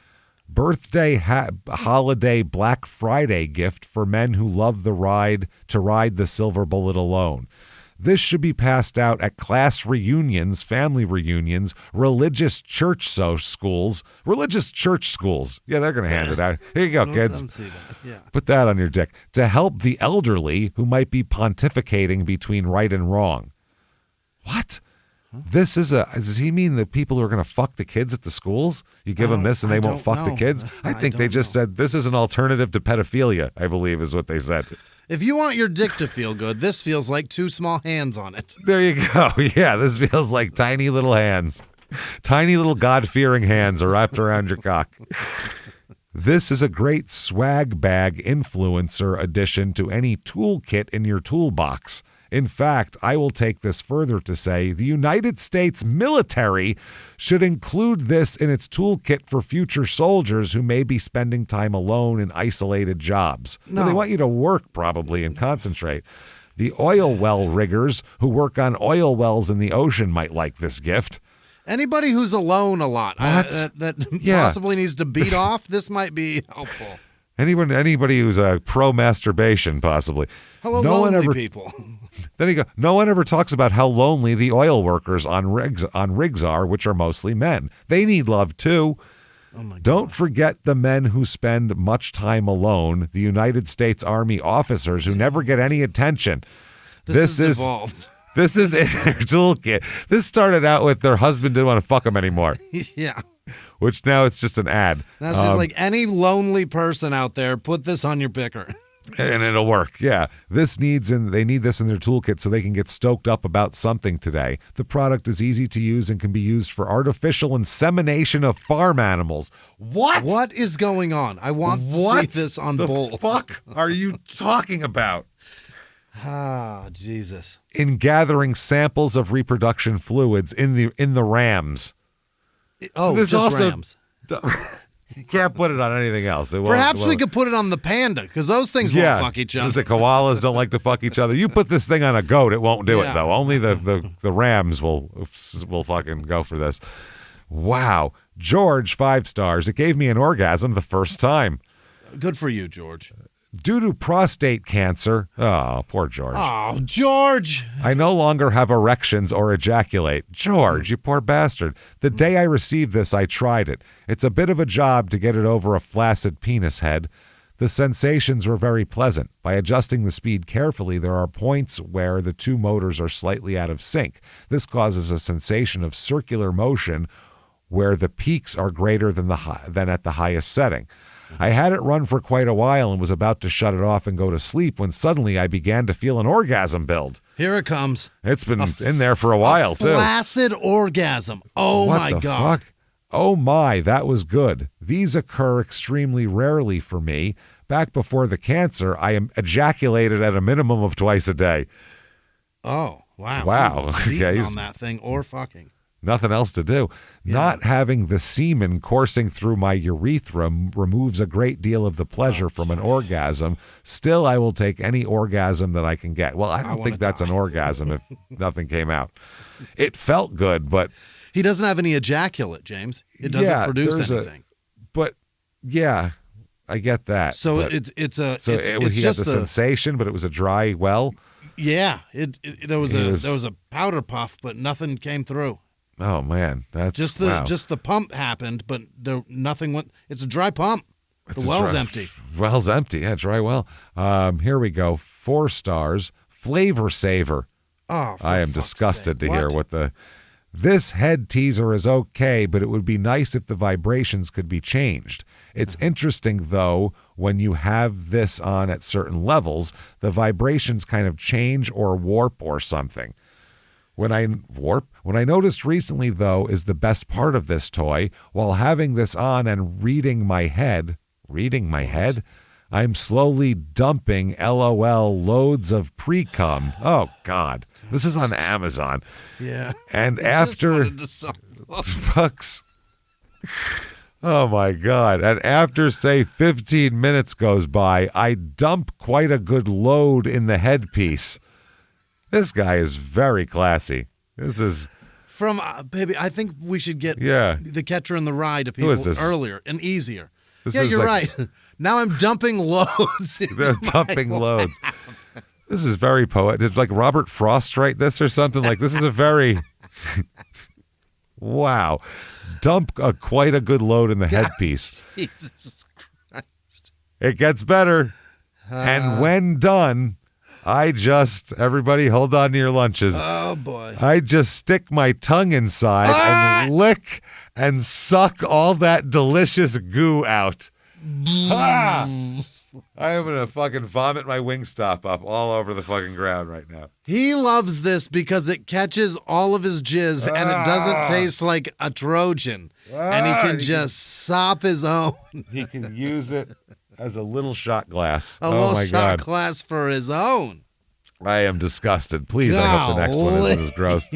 Birthday, holiday, Black Friday gift for men who love the ride to ride the silver bullet alone. This should be passed out at class reunions, family reunions, religious church schools. Yeah, they're going to hand it out. Here you go, kids. Put that on your dick. To help the elderly who might be pontificating between right and wrong. What? This is does he mean that people are going to fuck the kids at the schools? You give them this and they won't fuck the kids? I think they just said this is an alternative to pedophilia, I believe is what they said. If you want your dick to feel good, this feels like 2 small hands on it. There you go. Yeah, this feels like tiny little hands. Tiny little God-fearing hands are wrapped around your cock. This is a great swag bag influencer addition to any toolkit in your toolbox. In fact, I will take this further to say the United States military should include this in its toolkit for future soldiers who may be spending time alone in isolated jobs. No. Well, they want you to work probably and concentrate. The oil well riggers who work on oil wells in the ocean might like this gift. Anybody who's alone a lot that possibly needs to beat off, this might be helpful. Anybody who's a pro-masturbation, possibly. Hello, lonely people. Then you go, no one ever talks about how lonely the oil workers on rigs are, which are mostly men. They need love, too. Oh my God. Don't forget the men who spend much time alone, the United States Army officers who never get any attention. This is devolved. This is in their toolkit. This started out with their husband didn't want to fuck them anymore. Yeah. Which now it's just an ad. Now it's just like any lonely person out there, put this on your picker. And it'll work. Yeah. They need this in their toolkit so they can get stoked up about something today. The product is easy to use and can be used for artificial insemination of farm animals. What? What is going on? I want to see this on bowl. What the fuck are you talking about? Ah, Jesus. In gathering samples of reproduction fluids in the rams. Rams. You can't put it on anything else. Perhaps we could put it on the panda, because those things won't fuck each other. The koalas don't like to fuck each other. You put this thing on a goat, it won't do it, though. Only the rams will fucking go for this. Wow. George, 5 stars. It gave me an orgasm the first time. Good for you, George. Due to prostate cancer, oh, poor George. Oh, George. I no longer have erections or ejaculate. George, you poor bastard. The day I received this, I tried it. It's a bit of a job to get it over a flaccid penis head. The sensations were very pleasant. By adjusting the speed carefully, there are points where the two motors are slightly out of sync. This causes a sensation of circular motion where the peaks are greater than at the highest setting. I had it run for quite a while and was about to shut it off and go to sleep when suddenly I began to feel an orgasm build. Here it comes. It's been in there for a while, too. Flaccid orgasm. Oh, what my the God. Fuck? Oh, my, that was good. These occur extremely rarely for me. Back before the cancer, I am ejaculated at a minimum of twice a day. Oh, wow. Wow. Okay, on that thing or fucking. Nothing else to do. Yeah. Not having the semen coursing through my urethra removes a great deal of the pleasure from an orgasm. Still, I will take any orgasm that I can get. Well, I don't think that's an orgasm if nothing came out. It felt good, but... He doesn't have any ejaculate, James. It doesn't produce anything. But, yeah, I get that. So but, it's a... So it's, he it's had just the sensation, but it was a dry well? Yeah. There was a powder puff, but nothing came through. Oh man, that's just the pump happened, but nothing went. It's a dry pump. The well's empty. Well's empty. Yeah, dry well. Here we go. 4 stars. Flavor saver. Oh, I am disgusted to hear what the. This head teaser is okay, but it would be nice if the vibrations could be changed. It's interesting though when you have this on at certain levels, the vibrations kind of change or warp or something. When I noticed recently, though, is the best part of this toy. While having this on and reading my head, I'm slowly dumping, LOL, loads of pre-cum. Oh, God. This is on Amazon. Yeah. And after... Bucks. Oh, my God. And after, say, 15 minutes goes by, I dump quite a good load in the headpiece. This guy is very classy. This is... From, baby, I think we should get the Catcher in the Rye to people earlier and easier. You're right. Now I'm dumping loads. They're dumping loads. This is very poetic. Did like Robert Frost write this or something? Like this is a very... Wow. Dump quite a good load in the headpiece. Jesus Christ. It gets better. And when done... everybody hold on to your lunches. Oh, boy. I just stick my tongue inside and lick and suck all that delicious goo out. I am going to fucking vomit my Wingstop up all over the fucking ground right now. He loves this because it catches all of his jizz and it doesn't taste like a Trojan. And he can just sop his own. He can use it. As a little shot glass. A little shot glass for his own. I am disgusted. Please, I hope the next one isn't as gross.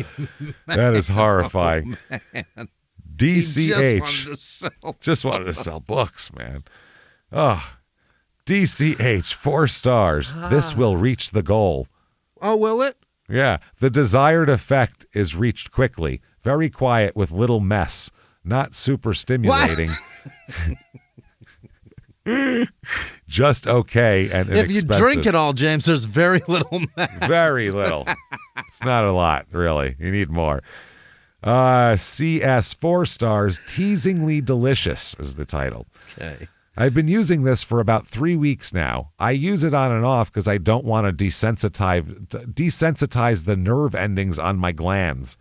That is horrifying. Man. DCH. Just wanted to sell books, man. Oh, DCH, 4 stars. This will reach the goal. Oh, will it? Yeah. The desired effect is reached quickly. Very quiet with little mess. Not super stimulating. Just okay and inexpensive. If you drink it all, James, there's very little mess. Very little. It's not a lot, really. You need more. CS, 4 stars. Teasingly delicious is the title. Okay. I've been using this for about 3 weeks now. I use it on and off because I don't want to desensitize the nerve endings on my glands.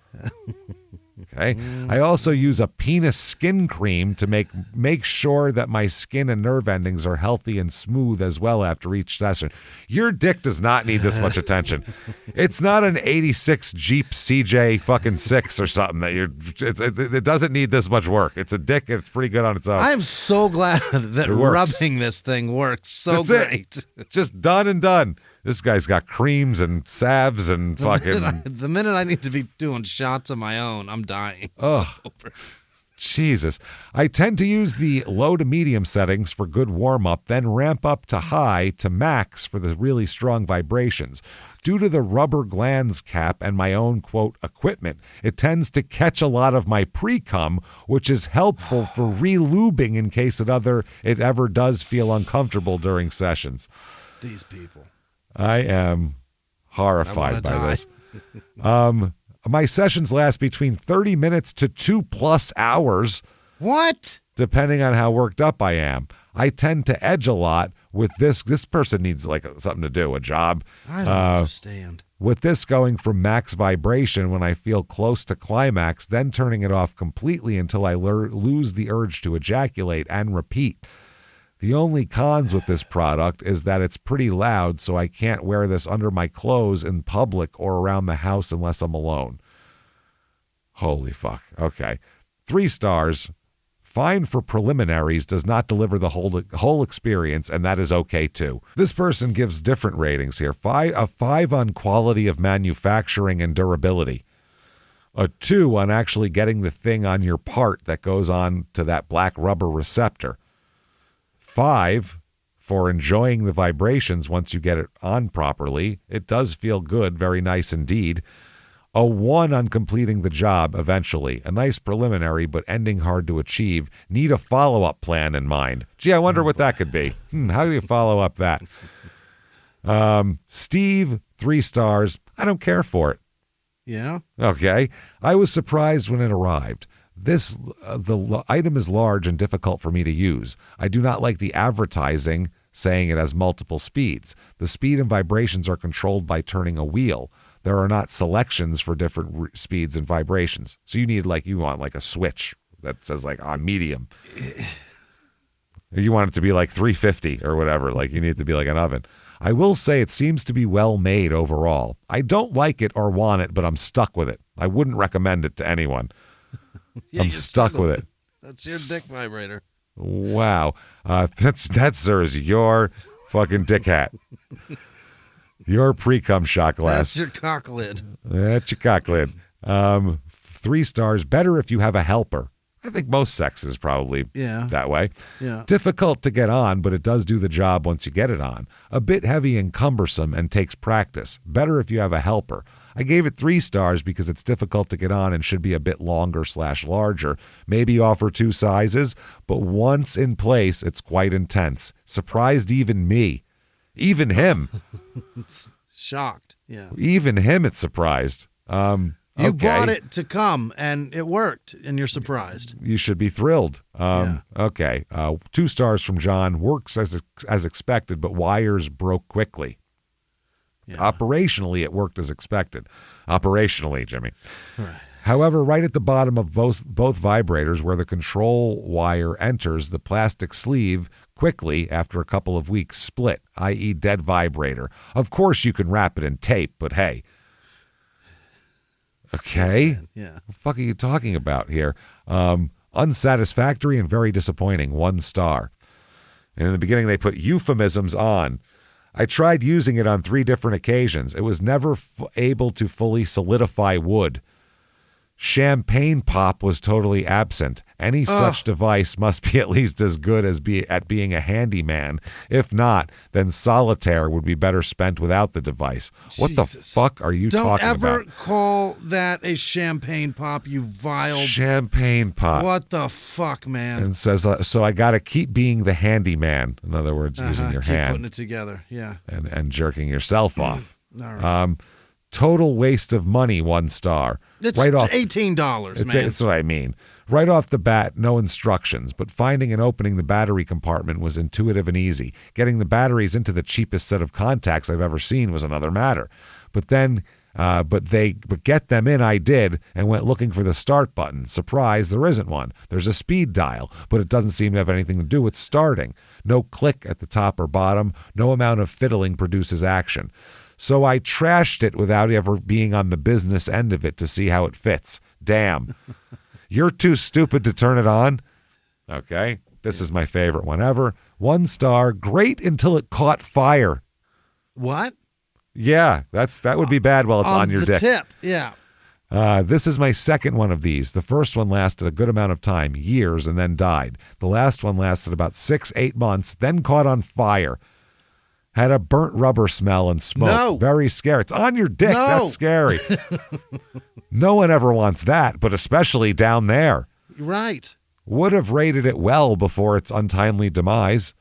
Okay. I also use a penis skin cream to make sure that my skin and nerve endings are healthy and smooth as well after each session. Your dick does not need this much attention. It's not an 86 Jeep CJ fucking 6 or something that it doesn't need this much work. It's a dick and it's pretty good on its own. I am so glad that rubbing this thing works so great. Just done and done. This guy's got creams and salves and fucking... The minute I need to be doing shots of my own, I'm dying. Oh, Jesus. I tend to use the low to medium settings for good warm-up, then ramp up to high to max for the really strong vibrations. Due to the rubber glands cap and my own, quote, equipment, it tends to catch a lot of my pre-cum, which is helpful for re-lubing in case it ever does feel uncomfortable during sessions. These people. I am horrified by this. My sessions last between 30 minutes to 2+ hours. What? Depending on how worked up I am. I tend to edge a lot with this. This person needs like something to do, a job. I don't understand. With this going from max vibration when I feel close to climax, then turning it off completely until I lose the urge to ejaculate and repeat. The only cons with this product is that it's pretty loud, so I can't wear this under my clothes in public or around the house unless I'm alone. Holy fuck. Okay. 3 stars. Fine for preliminaries, does not deliver the whole experience, and that is okay too. This person gives different ratings here. A 5 on quality of manufacturing and durability. A 2 on actually getting the thing on your part that goes on to that black rubber receptor. 5 for enjoying the vibrations once you get it on properly. It does feel good, very nice indeed. A 1 on completing the job eventually. A nice preliminary, but ending hard to achieve. Need a follow-up plan in mind. Gee, I wonder what that could be. How do you follow up that? Steve, 3 stars. I don't care for it. Yeah? Okay. I was surprised when it arrived. The item is large and difficult for me to use. I do not like the advertising saying it has multiple speeds. The speed and vibrations are controlled by turning a wheel. There are not selections for different speeds and vibrations. So you want like a switch that says like on medium. You want it to be like 350 or whatever. Like you need it to be like an oven. I will say it seems to be well made overall. I don't like it or want it, but I'm stuck with it. I wouldn't recommend it to anyone. Yeah, I'm stuck with it. That's your dick vibrator. Wow. That, sir, is your fucking dick hat. Your pre-cum shot glass. That's your cock lid. That's your cock lid. 3 stars. Better if you have a helper. I think most sex is probably that way. Yeah. Difficult to get on, but it does do the job once you get it on. A bit heavy and cumbersome and takes practice. Better if you have a helper. I gave it 3 stars because it's difficult to get on and should be a bit longer/larger. Maybe offer 2 sizes, but once in place, it's quite intense. Surprised even me. Even him. Shocked. Yeah. Even him, it's surprised. You bought it to come, and it worked, and you're surprised. You should be thrilled. Okay. 2 stars from John. Works as expected, but wires broke quickly. Yeah. Operationally, it worked as expected. Operationally, Jimmy. Right. However, right at the bottom of both vibrators where the control wire enters, the plastic sleeve quickly, after a couple of weeks, split, i.e. dead vibrator. Of course, you can wrap it in tape, but hey. Okay. Yeah. What the fuck are you talking about here? Unsatisfactory and very disappointing. 1 star. And in the beginning, they put euphemisms on. I tried using it on 3 different occasions. It was never able to fully solidify wood. Champagne pop was totally absent. Any such device must be at least as good as being a handyman. If not, then solitaire would be better spent without the device. What the fuck are you talking about? Don't ever call that a champagne pop, you vile... Champagne pop. What the fuck, man? And says, so I got to keep being the handyman. In other words, using your hand. Putting it together, yeah. And jerking yourself off. All right. Total waste of money, 1 star. It's right off, $18, man. That's what I mean. Right off the bat, no instructions, but finding and opening the battery compartment was intuitive and easy. Getting the batteries into the cheapest set of contacts I've ever seen was another matter. But get them in I did and went looking for the start button. Surprise, there isn't one. There's a speed dial, but it doesn't seem to have anything to do with starting. No click at the top or bottom. No amount of fiddling produces action. So I trashed it without ever being on the business end of it to see how it fits. Damn. You're too stupid to turn it on? Okay. This is my favorite one ever. 1 star. Great until it caught fire. What? Yeah, that would be bad while it's on your dick. tip, yeah. This is my second one of these. The first one lasted a good amount of time, years, and then died. The last one lasted about 6-8 months, then caught on fire. Had a burnt rubber smell and smoke. No. Very scary. It's on your dick. No. That's scary. No one ever wants that, but especially down there. Right. Would have rated it well before its untimely demise.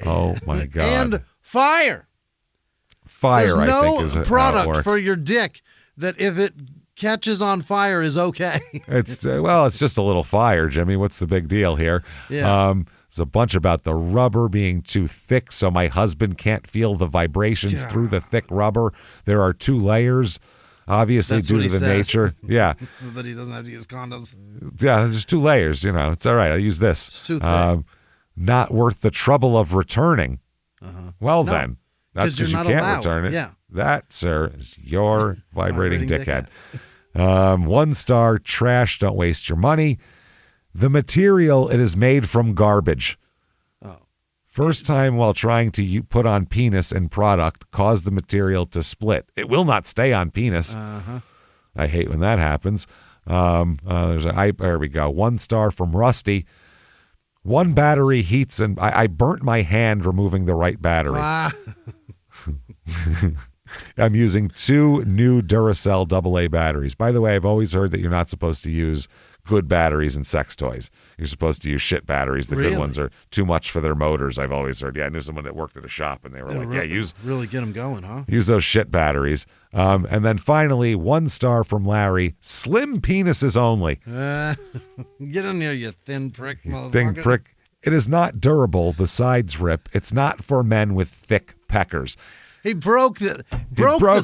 Oh, my God. And fire. Fire, There's I think, is no how it product works. for your dick that if it catches on fire is okay. It's just a little fire, Jimmy. What's the big deal here? Yeah. There's a bunch about the rubber being too thick so my husband can't feel the vibrations through the thick rubber. There are 2 layers, obviously due to the nature. Yeah. So that he doesn't have to use condoms. Yeah, there's 2 layers, It's all right. I'll use this. It's too thick. Not worth the trouble of returning. Well, No, then. That's because you you're can't not allowed. return it. Yeah. That, sir, is your vibrating dickhead. 1 star, trash, don't waste your money. The material, it is made from garbage. Oh. First time while trying to put on penis in product, caused the material to split. It will not stay on penis. I hate when that happens. There we go. 1 star from Rusty. 1 battery heats and I burnt my hand removing the right battery. I'm using 2 new Duracell AA batteries. By the way, I've always heard that you're not supposed to use good batteries in sex toys. You're supposed to use shit batteries. The good ones are too much for their motors, I've always heard. Yeah, I knew someone that worked at a shop, and they were really get them going, huh? Use those shit batteries. And then finally, 1 star from Larry. Slim penises only. Get in there, you thin prick, motherfucker. Thin prick. It is not durable. The sides rip. It's not for men with thick peckers. He broke the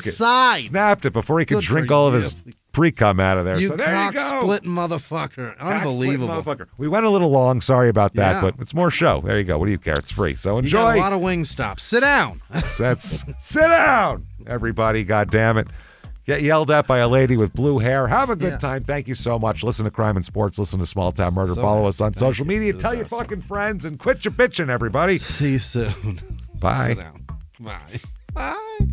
sides. Snapped it before he could drink all of his pre-cum out of there. You so there you go. cock-splitting motherfucker. Unbelievable. Motherfucker. We went a little long. Sorry about that, but it's more show. There you go. What do you care? It's free. So enjoy. You got a lot of Wingstop. Sit down. Sit down, everybody. God damn it. Get yelled at by a lady with blue hair. Have a good time. Thank you so much. Listen to Crime and Sports. Listen to Small Town Murder. Follow us on social media. Tell your fucking friends and quit your bitching, everybody. See you soon. Bye. Sit down. Bye. Bye.